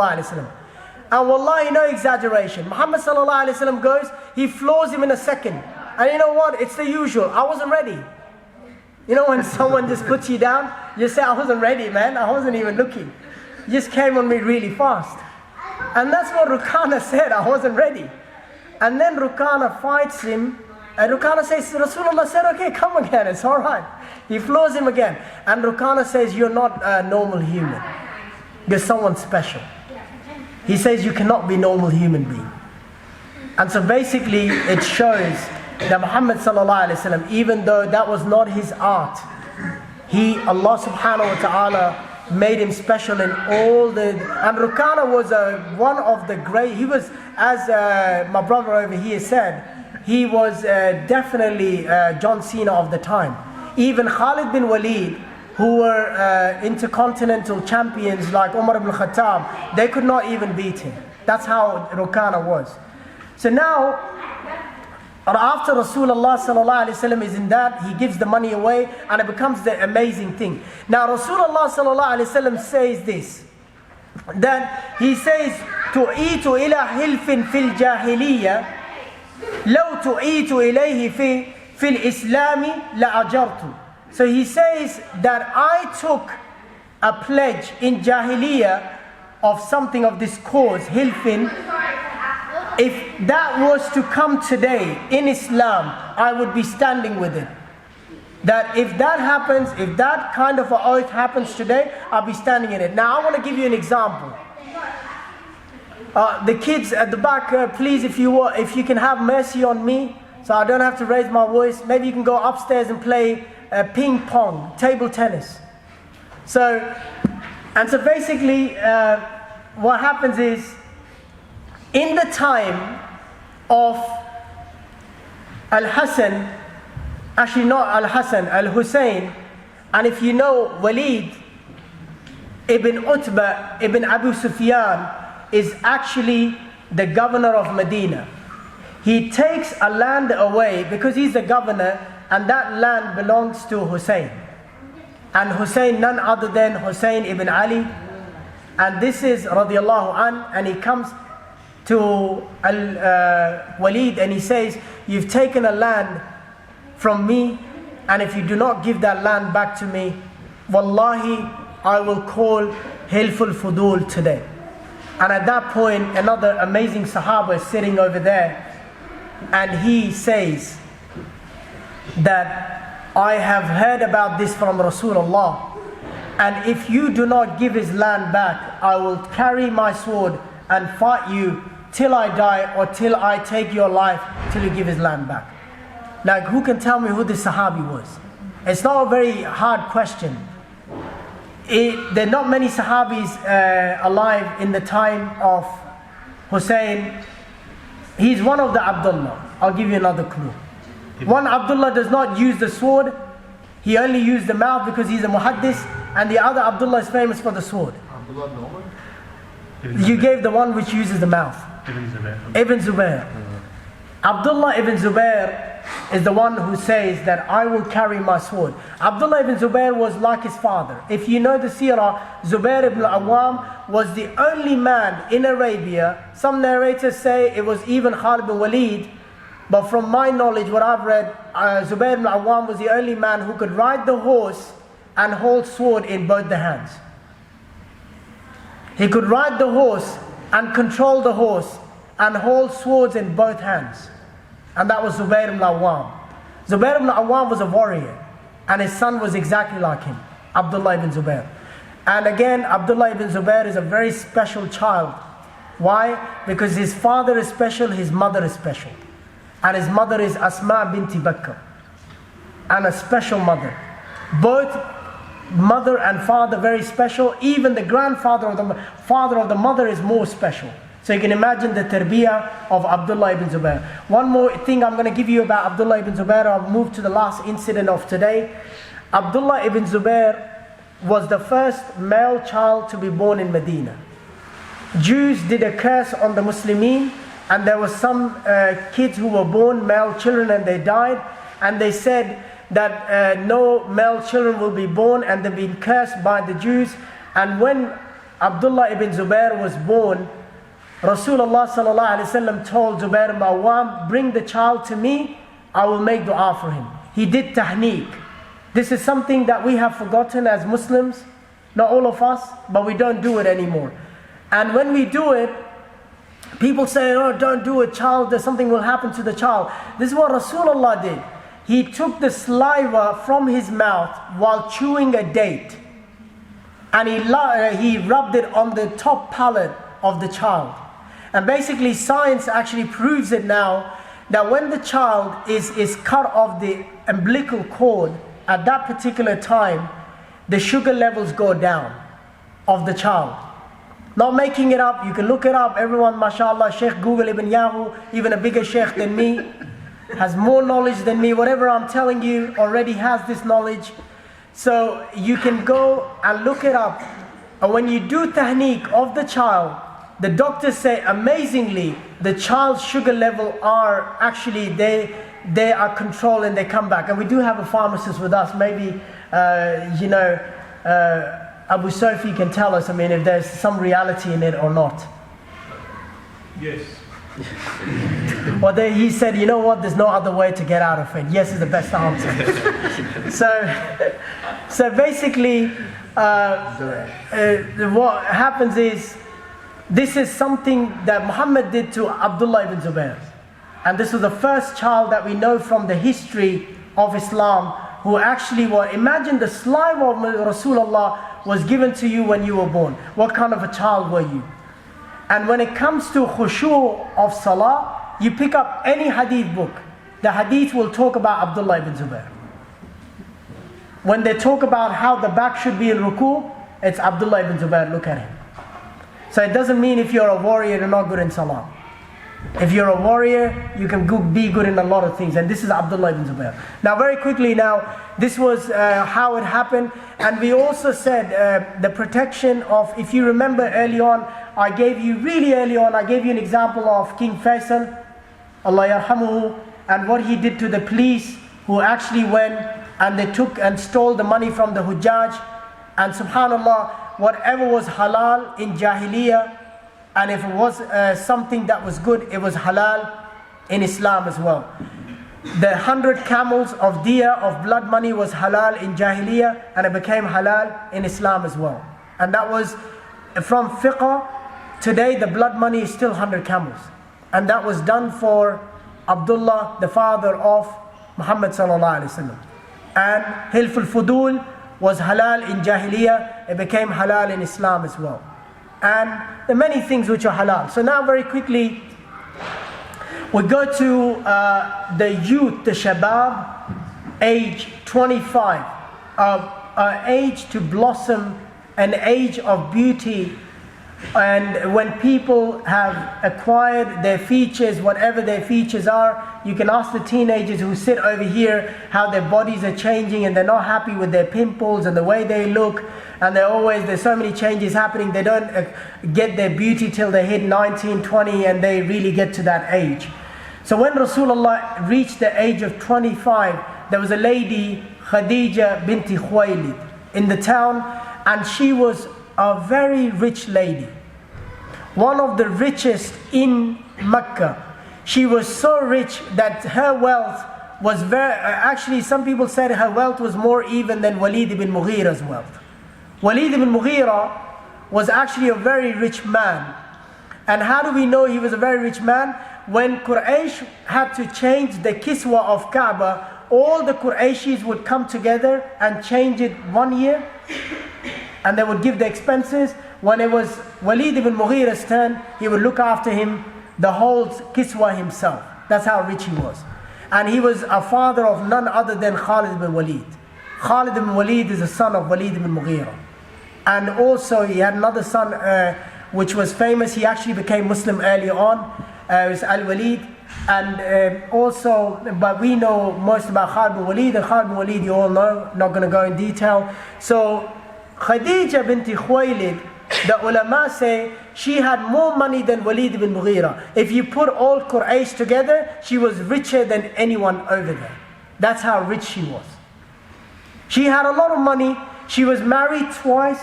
And wallahi, no exaggeration. Muhammad SAW goes, he floors him in a second. And you know what? It's the usual. I wasn't ready. When someone just puts you down, you say, I wasn't ready, man. I wasn't even looking. You just came on me really fast. And that's what Rukana said. I wasn't ready. And then Rukana fights him. And Rukana says, Rasulullah said, okay, come again. It's all right. He floors him again. And Rukana says, you're not a normal human. You're someone special. He says, you cannot be a normal human being. And so basically, it shows that Muhammad SAW, even though that was not his art, Allah subhanahu wa ta'ala made him special in all the... And Rukana was one of the great... He was, as my brother over here said, he was definitely John Cena of the time. even Khalid bin Walid, who were intercontinental champions like Umar ibn Khattab, they could not even beat him. That's how Rukana was. So now, after Rasulullah sallallahu alaihi wasallam is in that, he gives the money away and it becomes the amazing thing. Now Rasulullah sallallahu alaihi wasallam says this, that he says, تُعِيتُ إِلَى حِلْفٍ فِي الْجَاهِلِيَّةِ لَوْ تُعِيتُ إِلَيْهِ فِي الْإِسْلَامِ لَأَجَرْتُ. So he says that I took a pledge in Jahiliyyah of something of this cause, hilfin. If that was to come today in Islam, I would be standing with it. That if that happens, if that kind of an oath happens today, I'll be standing in it. Now I want to give you an example. The kids at the back, please, if you can have mercy on me, so I don't have to raise my voice. Maybe you can go upstairs and play ping pong, table tennis. So basically, what happens is, in the time of Al-Hassan, actually not Al-Hassan, Al-Hussein, and if you know Walid ibn Utbah ibn Abu Sufyan is actually the governor of Medina. He takes a land away because he's the governor, and that land belongs to Hussein. And Hussein, none other than Hussein ibn Ali. And this is radiallahu an, and he comes to Walid and he says, you've taken a land from me, and if you do not give that land back to me, wallahi, I will call Hilful Fudul today. And at that point, another amazing Sahaba is sitting over there, and he says that I have heard about this from Rasulullah, and if you do not give his land back, I will carry my sword and fight you till I die, or till I take your life, till you give his land back. Like, who can tell me who this Sahabi was? It's not a very hard question. There are not many Sahabis alive in the time of Hussein. He's one of the Abdullah. I'll give you another clue. One Abdullah does not use the sword. He only used the mouth because he's a muhaddis, and the other Abdullah is famous for the sword. Abdullah Noman? You gave the one which uses the mouth. Ibn Zubair. Abdullah ibn Zubair is the one who says that I will carry my sword. Abdullah ibn Zubair was like his father. If you know the seerah, Zubair ibn Awam was the only man in Arabia. Some narrators say it was even Khalid bin Walid, but from my knowledge, what I've read, Zubair ibn Awam was the only man who could ride the horse and hold sword in both the hands. He could ride the horse and control the horse and hold swords in both hands. And that was Zubair ibn Awam. Zubair ibn Awam was a warrior, and his son was exactly like him, Abdullah ibn Zubair. And again, Abdullah ibn Zubair is a very special child. Why? Because his father is special, his mother is special. And his mother is Asma binti Bakr, and a special mother. Both mother and father very special. Even the grandfather of the father of the mother is more special. So you can imagine the tarbiyah of Abdullah ibn Zubair. One more thing I'm going to give you about Abdullah ibn Zubair. I'll move to the last incident of today. Abdullah ibn Zubair was the first male child to be born in Medina. Jews did a curse on the Muslimin, and there was some kids who were born, male children, and they died. And they said that no male children will be born, and they've been cursed by the Jews. And when Abdullah ibn Zubair was born, Rasulullah sallallahu alaihi wasallam told Zubair ibn Awam, bring the child to me, I will make dua for him. He did tahniq. This is something that we have forgotten as Muslims, not all of us, but we don't do it anymore. And when we do it, people say, oh, don't do it, child, something will happen to the child. This is what Rasulullah did. He took the saliva from his mouth while chewing a date, and he rubbed it on the top palate of the child. And basically science actually proves it now, that when the child is cut off the umbilical cord at that particular time, the sugar levels go down of the child. Not making it up, you can look it up. Everyone, mashallah, Sheikh Google Ibn Yahoo, even a bigger sheikh than me. has more knowledge than me. Whatever I'm telling you already has this knowledge. So you can go and look it up. And when you do tahniq of the child, the doctors say amazingly the child's sugar level are actually, they are controlled and they come back. And we do have a pharmacist with us. Maybe Abu Sofi can tell us, if there's some reality in it or not. Yes. Well, he said, you know what, there's no other way to get out of it. Yes is the best answer. So basically, what happens is, this is something that Muhammad did to Abdullah ibn Zubayr. And this was the first child that we know from the history of Islam who actually imagine the slime of Rasulullah was given to you when you were born. What kind of a child were you? And when it comes to khushu' of salah, you pick up any hadith book. The hadith will talk about Abdullah ibn Zubayr. When they talk about how the back should be in ruku', it's Abdullah ibn Zubayr, look at him. So it doesn't mean if you're a warrior, you're not good in salah. If you're a warrior, you can be good in a lot of things. And this is Abdullah ibn Zubayr. Now very quickly this was how it happened. And we also said the protection of, if you remember early on, I gave you an example of King Faisal, Allah yarhamuhu, and what he did to the police who actually went and they took and stole the money from the Hujjaj. And subhanallah, whatever was halal in Jahiliyyah, and if it was something that was good, it was halal in Islam as well. The 100 camels of diya, of blood money, was halal in Jahiliyyah, and it became halal in Islam as well. And that was from fiqh. Today the blood money is still 100 camels. And that was done for Abdullah, the father of Muhammad SAW. And Hilf al-Fudul was halal in Jahiliyyah, it became halal in Islam as well. And there are many things which are halal. So now very quickly, we go to the youth, the shabab, age 25, age to blossom, an age of beauty. And when people have acquired their features, whatever their features are, you can ask the teenagers who sit over here how their bodies are changing and they're not happy with their pimples and the way they look. And there's so many changes happening. They don't get their beauty till they hit 19, 20 and they really get to that age. So when Rasulullah reached the age of 25, there was a lady, Khadija binti Khuwaylid, in the town, and she was a very rich lady, one of the richest in Mecca. She was so rich that her wealth was actually some people said her wealth was more even than Walid ibn Mughira's wealth. Walid ibn Mughira was actually a very rich man. And how do we know he was a very rich man? When Quraysh had to change the kiswa of Kaaba, all the Qurayshis would come together and change it 1 year, and they would give the expenses. When it was Walid ibn Mughira's turn, he would look after him, the whole kiswa himself. That's how rich he was. And he was a father of none other than Khalid ibn Walid. Khalid ibn Walid is the son of Walid ibn Mughira. And also he had another son which was famous. He actually became Muslim early on. It was Al-Walid. And but we know most about Khalid ibn Walid. And Khalid ibn Walid you all know, not going to go in detail. So Khadija binti Khuwaylid, the ulama say she had more money than Walid ibn Mughira. If you put all Quraysh together, she was richer than anyone over there. That's how rich she was. She had a lot of money. She was married twice,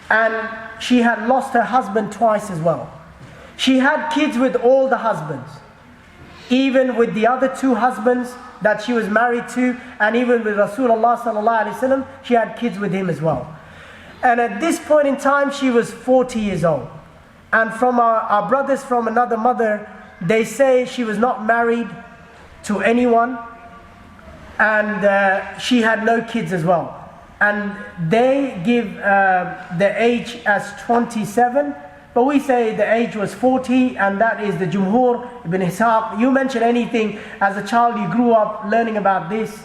and she had lost her husband twice as well. She had kids with all the husbands, even with the other two husbands that she was married to, and even with Rasulullah SAW, she had kids with him as well. And at this point in time, she was 40 years old. And from our brothers from another mother, they say she was not married to anyone, and she had no kids as well. And they give the age as 27, but we say the age was 40, and that is the Jumhur, Ibn Ishaq. You mention anything, as a child you grew up learning about this.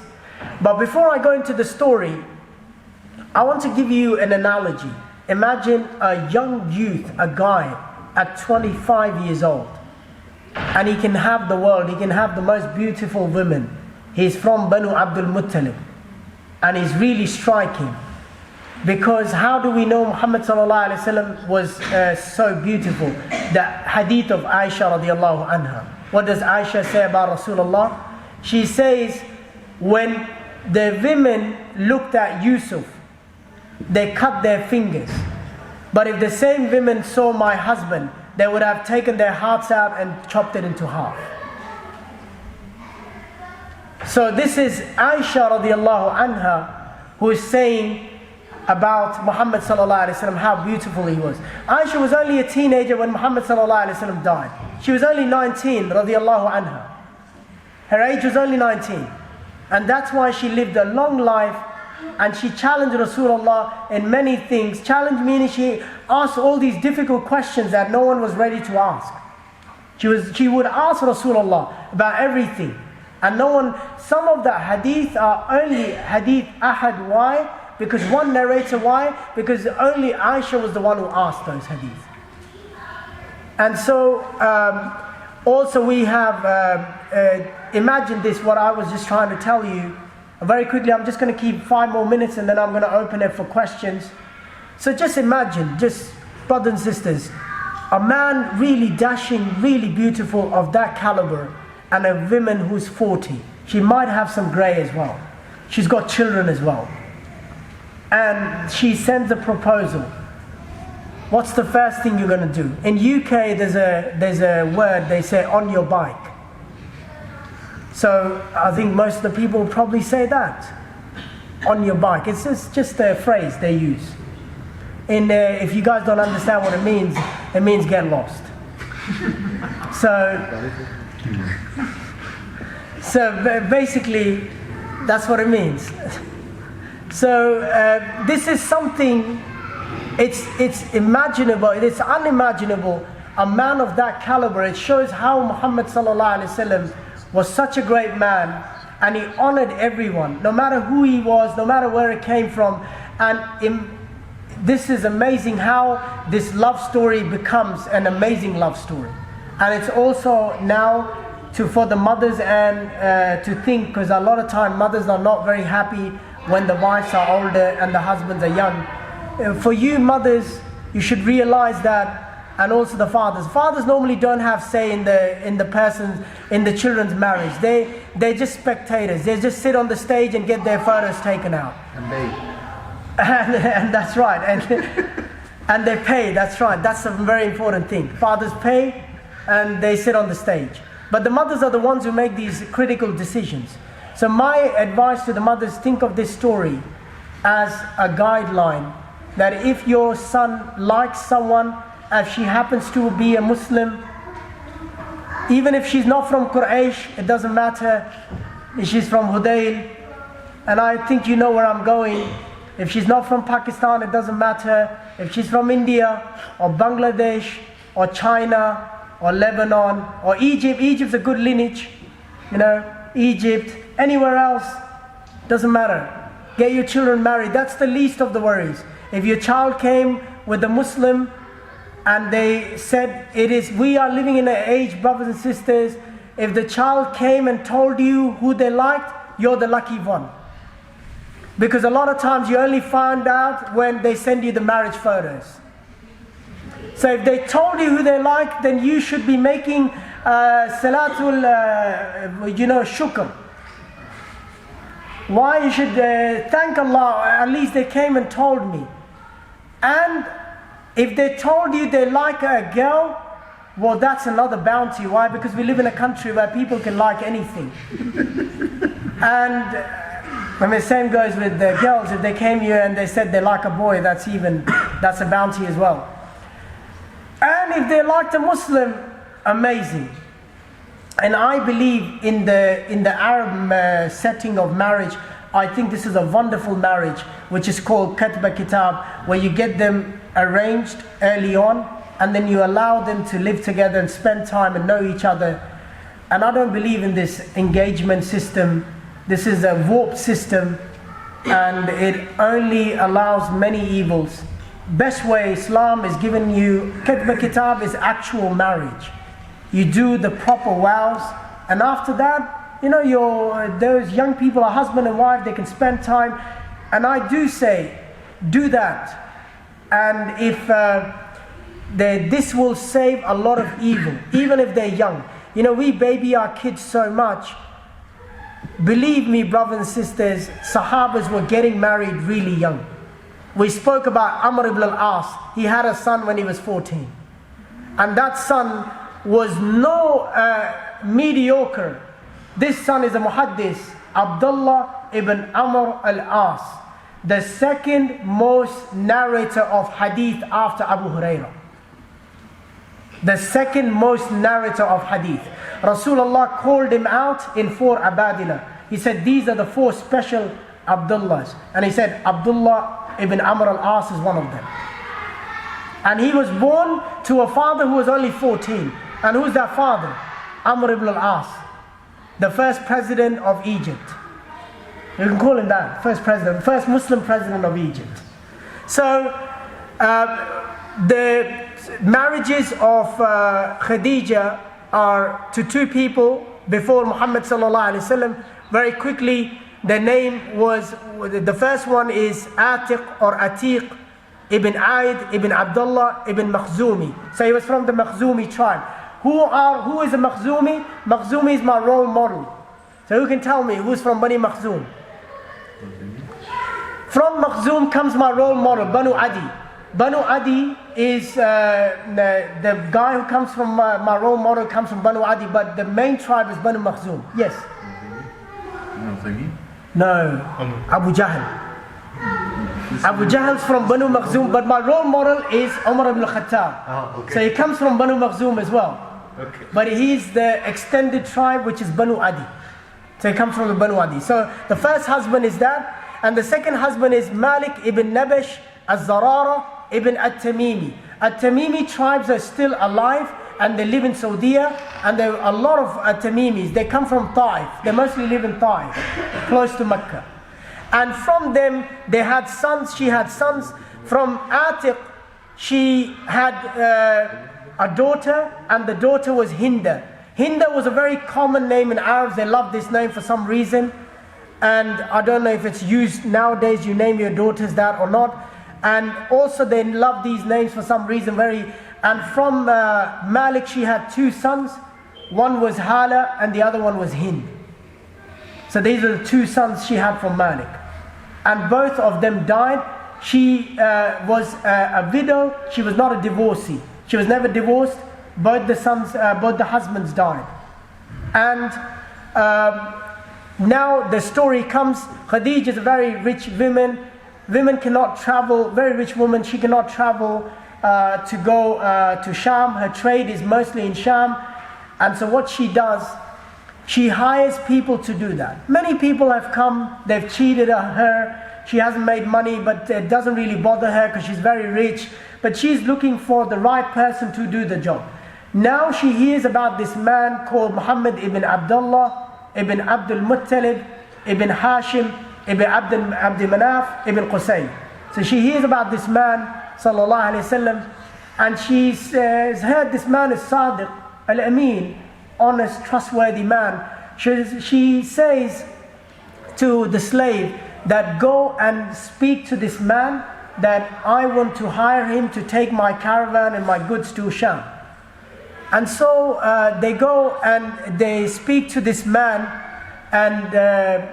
But before I go into the story, I want to give you an analogy. Imagine a young youth, a guy at 25 years old. and he can have the world, he can have the most beautiful women. He's from Banu Abdul Muttalib, and he's really striking. Because how do we know Muhammad SAW was so beautiful? The hadith of Aisha radiallahu anha. What does Aisha say about Rasulullah? She says, when the women looked at Yusuf, they cut their fingers. But if the same women saw my husband, they would have taken their hearts out and chopped it into half. So this is Aisha radiallahu anha who is saying about Muhammad sallallahu alaihi wasallam, how beautiful he was. Aisha was only a teenager when Muhammad sallallahu alaihi wasallam died. She was only 19 radiallahu anha. Her age was only 19. And that's why she lived a long life, and she challenged Rasulullah in many things. Challenge meaning she asked all these difficult questions that no one was ready to ask. She would ask Rasulullah about everything. And no one, some of the hadith are only hadith ahad. Why? Because one narrator, why? Because only Aisha was the one who asked those hadith. And so, also we have, imagine this, what I was just trying to tell you. Very quickly, I'm just going to keep 5 more minutes and then I'm going to open it for questions. So just imagine, just brothers and sisters, a man really dashing, really beautiful of that caliber, and a woman who's 40. She might have some grey as well. She's got children as well. And she sends a proposal. What's the first thing you're going to do? In UK, there's a word, they say, on your bike. So I think most of the people will probably say that. On your bike. It's just a phrase they use. If you guys don't understand what it means get lost. So basically, that's what it means. So this is something, it's imaginable, it's unimaginable. A man of that caliber, it shows how Muhammad SAW was such a great man, and he honored everyone, no matter who he was, no matter where it came from. And this is amazing how this love story becomes an amazing love story. And it's also now for the mothers and to think, because a lot of time mothers are not very happy when the wives are older and the husbands are young. For you mothers, you should realize that, and also the fathers. Fathers normally don't have say in the children's marriage. They're just spectators. They just sit on the stage and get their photos taken out. And that's right. And they pay. That's right. That's a very important thing. Fathers pay and they sit on the stage. But the mothers are the ones who make these critical decisions. So my advice to the mothers, think of this story as a guideline, that if your son likes someone, if she happens to be a Muslim, even if she's not from Quraysh, it doesn't matter. If she's from Hudayl, and I think you know where I'm going. If she's not from Pakistan, it doesn't matter. If she's from India, or Bangladesh, or China, or Lebanon, or Egypt. Egypt's a good lineage, Egypt, anywhere else, doesn't matter. Get your children married. That's the least of the worries. If your child came with a Muslim and they said we are living in an age, brothers and sisters, if the child came and told you who they liked, you're the lucky one. Because a lot of times you only find out when they send you the marriage photos. So if they told you who they like, then you should be making Seeratur Shukr. Why? You should thank Allah, at least they came and told me. And if they told you they like a girl, well, that's another bounty. Why? Because we live in a country where people can like anything. And the same goes with the girls. If they came here and they said they like a boy, that's a bounty as well. And if they liked a Muslim, amazing. And I believe in the Arab setting of marriage, I think this is a wonderful marriage, which is called Katba Kitab, where you get them arranged early on, and then you allow them to live together and spend time and know each other. And I don't believe in this engagement system. This is a warped system, and it only allows many evils. Best way Islam is giving you, Katba Kitab is actual marriage. you do the proper vows, and after that, you know, those young people, a husband and wife, they can spend time. And I do say, do that. And if this will save a lot of evil, even if they're young. You know, we baby our kids so much. Believe me, brothers and sisters, Sahabas were getting married really young. We spoke about Amr ibn al-As. He had a son when he was 14. And that son was no mediocre. This son is a muhaddis, Abdullah ibn Amr al-As, the second most narrator of hadith after Abu Hurairah. The second most narrator of hadith. Rasulullah called him out in 4 abadila. He said, these are the 4 special Abdullahs. And he said, Abdullah ibn Amr al-As is one of them. And he was born to a father who was only 14. And who's that father? Amr ibn al-As, the first president of Egypt. You can call him that, first president, first Muslim president of Egypt. So, the marriages of Khadija are to 2 people before Muhammad SAW. Very quickly, the name was, the first one is Atiq or Atiq ibn Aid ibn Abdullah ibn Makhzumi. So he was from the Makhzumi tribe. Who is a Makhzumi? Makhzumi is my role model. So who can tell me who's from Bani Makhzum? From Makhzum comes my role model, Banu Adi. Banu Adi is the guy who comes from my role model comes from Banu Adi, but the main tribe is Banu Makhzum. Yes? No, Abu Jahl. Abu Jahl's from Banu Makhzum, but my role model is Umar ibn Khattab. Okay. So he comes from Banu Makhzum as well. Okay. But he's the extended tribe which is Banu Adi. So he comes from the Banu Adi. So the first husband is that, and the second husband is Malik ibn Nabash al-Zarara ibn at-Tamimi. At-Tamimi tribes are still alive and they live in Saudi, and there are a lot of at-Tamimis. They come from Taif. They mostly live in Taif, close to Mecca. And from them, they had sons. She had sons. From Atiq, she had a daughter, and the daughter was Hinda. Hinda was a very common name in Arabs. They love this name for some reason. And I don't know if it's used nowadays, you name your daughters that or not. And also they love these names for some reason and from Malik she had 2 sons. One was Hala and the other one was Hind. So these are the 2 sons she had from Malik. And both of them died. She was a widow. She was not a divorcee. She was never divorced. Both the husbands died. And now the story comes. Khadija is a very rich woman. Women cannot travel, very rich woman, she cannot travel to go to Sham. Her trade is mostly in Sham. And so what she does, she hires people to do that. Many people have come, they've cheated her. She hasn't made money, but it doesn't really bother her because she's very rich. But she's looking for the right person to do the job. Now she hears about this man called Muhammad ibn Abdullah, ibn Abdul Muttalib, ibn Hashim, ibn Abd Manaf, ibn Qusay. So she hears about this man, sallallahu alayhi wasallam, and she has heard this man is Sadiq, al-Amin, honest, trustworthy man. She says to the slave that go and speak to this man that I want to hire him to take my caravan and my goods to Sham. And so they go and they speak to this man, and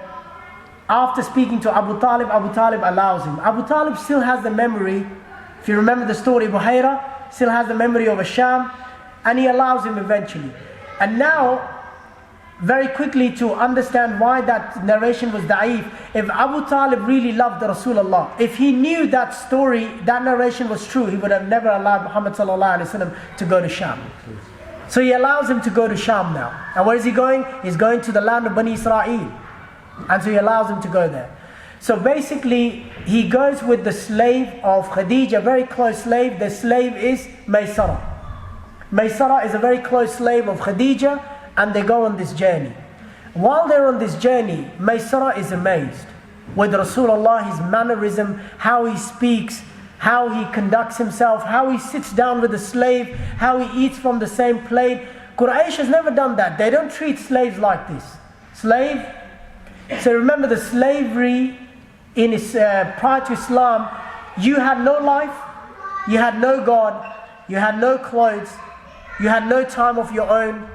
after speaking to Abu Talib allows him. Abu Talib still has the memory, if you remember the story, Buhaira still has the memory of Sham, and he allows him eventually. And now, very quickly to understand why that narration was da'if, if Abu Talib really loved the Rasulullah, if he knew that story, that narration was true, he would have never allowed Muhammad SAW to go to Sham. So he allows him to go to Sham now. And where is he going? He's going to the land of Bani Israel. And so he allows him to go there. So basically, he goes with the slave of Khadija, very close slave. The slave is Maysara. Maysara is a very close slave of Khadija, and they go on this journey. While they're on this journey, Maysara is amazed with Rasulullah, his mannerism, how he speaks, how he conducts himself, how he sits down with the slave, how he eats from the same plate. Quraysh has never done that. They don't treat slaves like this. Slave. So remember, the slavery in prior to Islam, you had no life, you had no God, you had no clothes, you had no time of your own.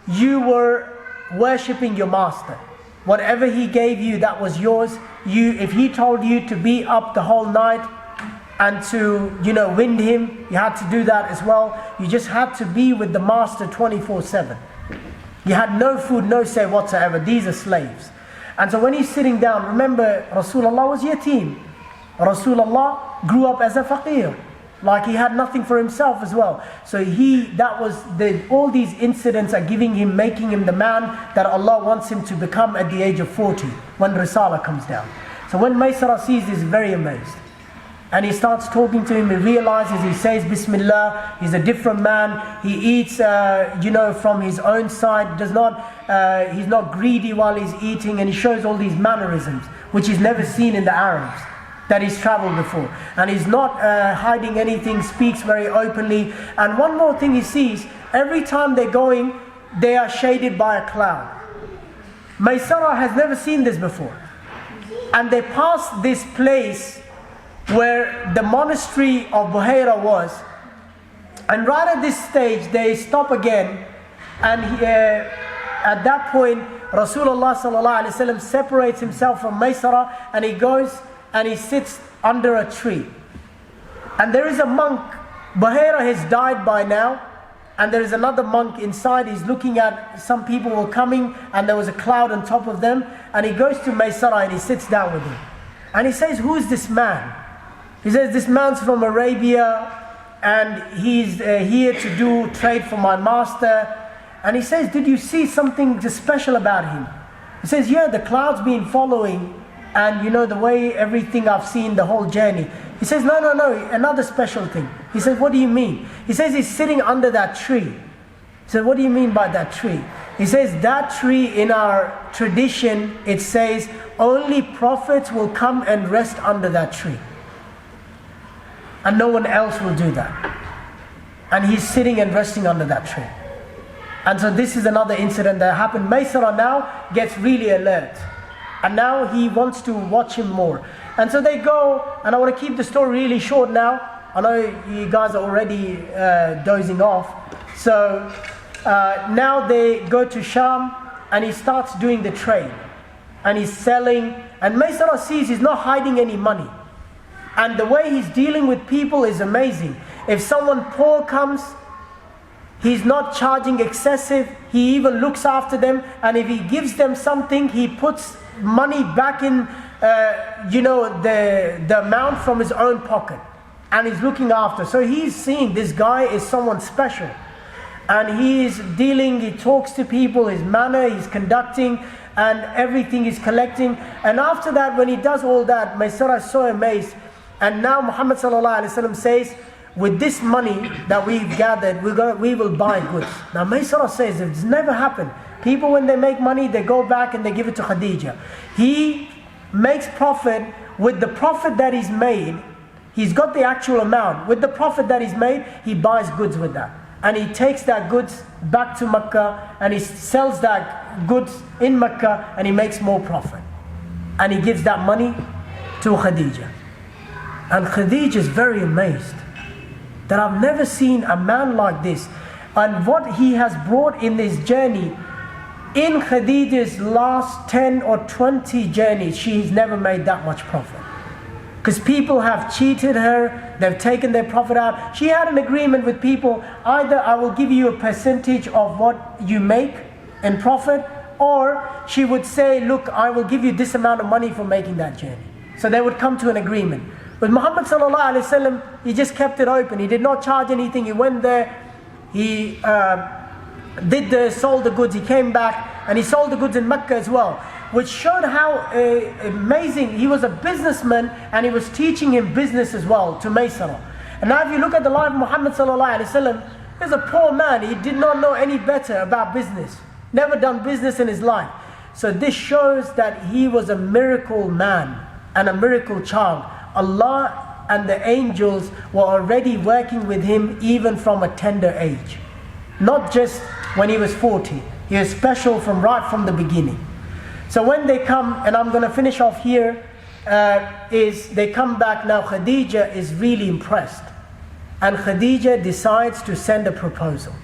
You were worshipping your master. Whatever he gave you, that was yours. If he told you to be up the whole night and to, wind him, you had to do that as well. You just had to be with the master 24/7. You had no food, no say whatsoever. These are slaves. And so when he's sitting down, remember, Rasulullah was yatim. Rasulullah grew up as a faqir. Like he had nothing for himself as well. So all these incidents are making him the man that Allah wants him to become at the age of 40 when Risala comes down. So when Maysara sees this, he's very amazed. And he starts talking to him, he realizes, he says Bismillah, he's a different man, he eats from his own side, he's not greedy while he's eating, and he shows all these mannerisms, which he's never seen in the Arabs that he's traveled before. And he's not hiding anything, speaks very openly. And one more thing he sees, every time they're going, they are shaded by a cloud. Maysara has never seen this before. And they pass this place where the monastery of Buhaira was, and right at this stage they stop again, and at that point Rasulullah SAW separates himself from Maysara, and he goes and he sits under a tree. And there is a monk. Buhaira has died by now, and there is another monk inside. He's looking at some people were coming, and there was a cloud on top of them, and he goes to Maysara and he sits down with him, and he says, "Who is this man?" He says, "This man's from Arabia, and he's here to do trade for my master." And he says, "Did you see something special about him?" He says, "Yeah, the cloud's been following, and the way everything I've seen the whole journey." He says, no, another special thing." He says, "What do you mean?" He says, "He's sitting under that tree." He said, "What do you mean by that tree?" He says, "That tree, in our tradition, it says only prophets will come and rest under that tree, and no one else will do that." And he's sitting and resting under that tree. And so this is another incident that happened. Maysara now gets really alert, and now he wants to watch him more. And so they go, and I want to keep the story really short now. I know you guys are already dozing off. So now they go to Sham, and he starts doing the trade, and he's selling, and Maysara sees he's not hiding any money. And the way he's dealing with people is amazing. If someone poor comes, he's not charging excessive. He even looks after them. And if he gives them something, he puts money back in, the amount from his own pocket. And he's looking after. So he's seeing this guy is someone special. And he's dealing, he talks to people, his manner, he's conducting, and everything is collecting. And after that, when he does all that, Maysara is so amazed. And now Muhammad SAW says, with this money that we've gathered, we will buy goods. Now Maysara says, it's never happened. People, when they make money, they go back and they give it to Khadija. He makes profit with the profit that he's made. He's got the actual amount. With the profit that he's made, he buys goods with that. And he takes that goods back to Mecca, and he sells that goods in Mecca, and he makes more profit. And he gives that money to Khadija. And Khadija is very amazed that I've never seen a man like this. And what he has brought in this journey, in Khadija's last 10 or 20 journeys, she's never made that much profit. Because people have cheated her, they've taken their profit out. She had an agreement with people, either I will give you a percentage of what you make in profit, or she would say, look, I will give you this amount of money for making that journey. So they would come to an agreement. But Muhammad SAW, he just kept it open. He did not charge anything. He went there, he sold the goods, he came back, and he sold the goods in Mecca as well, which showed how amazing. He was a businessman, and he was teaching him business as well to Maysara. And now if you look at the life of Muhammad SAW, he's a poor man. He did not know any better about business, never done business in his life. So this shows that he was a miracle man and a miracle child. Allah and the angels were already working with him even from a tender age. Not just when he was 40. He was special right from the beginning. So when they come, and I'm going to finish off here, is they come back now. Khadija is really impressed, and Khadija decides to send a proposal,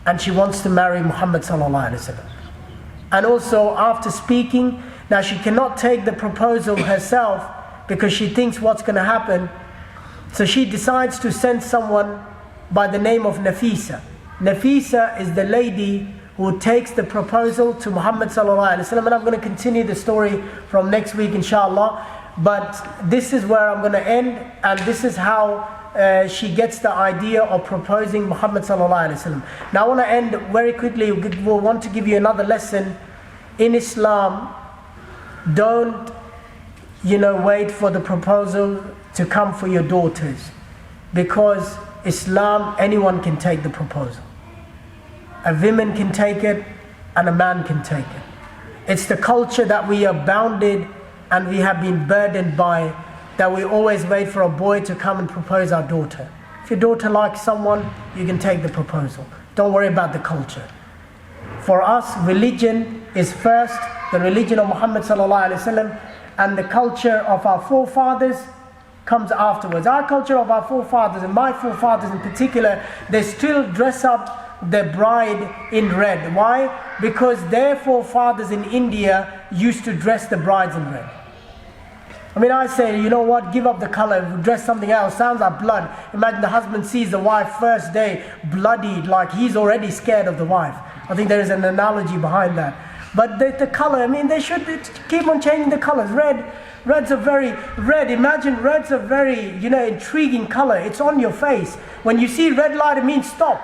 and she wants to marry Muhammad sallallahu alaihi wasallam. And also after speaking, now she cannot take the proposal herself because she thinks what's going to happen. So she decides to send someone by the name of Nafisa. Nafisa is the lady who takes the proposal to Muhammad sallallahu alaihi wasallam. And I'm going to continue the story from next week inshallah. But this is where I'm going to end, and this is how she gets the idea of proposing Muhammad sallallahu alaihi wasallam. Now I want to end very quickly. We'll want to give you another lesson. In Islam, don't wait for the proposal to come for your daughters, because Islam, anyone can take the proposal. A woman can take it and a man can take it. It's the culture that we are bounded and we have been burdened by, that we always wait for a boy to come and propose our daughter. If your daughter likes someone, you can take the proposal. Don't worry about the culture. For us, religion is first, the religion of Muhammad sallallahu alaihi wasallam, and the culture of our forefathers comes afterwards. Our culture of our forefathers, and my forefathers in particular, they still dress up the bride in red. Why? Because their forefathers in India used to dress the brides in red. I mean, I say, you know what, give up the color, dress something else. Sounds like blood. Imagine the husband sees the wife first day bloodied, like he's already scared of the wife. I think there is an analogy behind that. But the color, I mean, they should keep on changing the colors. Red's a very, imagine red's a very, intriguing color. It's on your face. When you see red light, it means stop.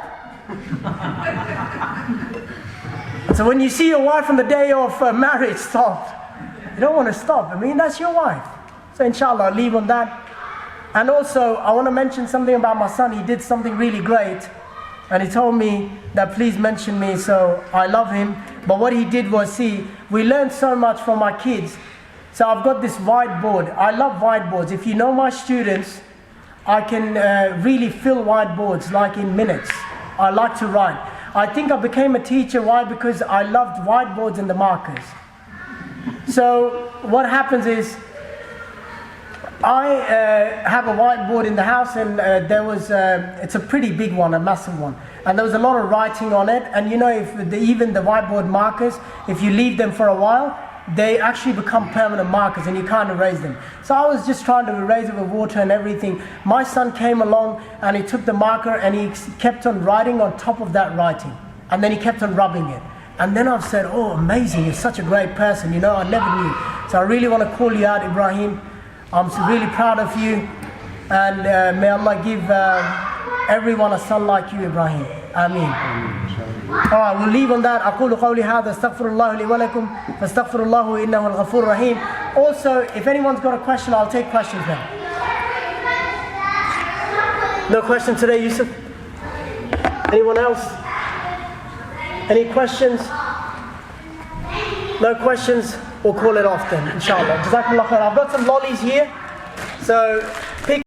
So when you see your wife on the day of marriage, stop. You don't want to stop. I mean, that's your wife. So inshallah, I'll leave on that. And also, I want to mention something about my son. He did something really great. And he told me that please mention me, so I love him. But what he did was, we learned so much from my kids. So I've got this whiteboard. I love whiteboards. If you know my students, I can really fill whiteboards like in minutes. I like to write. I think I became a teacher. Why? Because I loved whiteboards and the markers. So what happens is, I have a whiteboard in the house, and it's a pretty big one, a massive one. And there was a lot of writing on it. And even the whiteboard markers, if you leave them for a while, they actually become permanent markers and you can't erase them. So I was just trying to erase it with water and everything. My son came along and he took the marker and he kept on writing on top of that writing. And then he kept on rubbing it. And then I've said, oh, amazing, you're such a great person, I never knew. So I really want to call you out, Ibrahim. I'm really proud of you. And may Allah give everyone a son like you, Ibrahim. Ameen. Alright, we'll leave on that. أقول قولي هذا استغفر الله لي ولكم فاستغفر الله إنه الغفور الرحيم. Also, if anyone's got a question, I'll take questions now. No question today, Yusuf? Anyone else? Any questions? No questions? We'll call it off then, inshallah. Jazakumullah khair. I've got some lollies here. So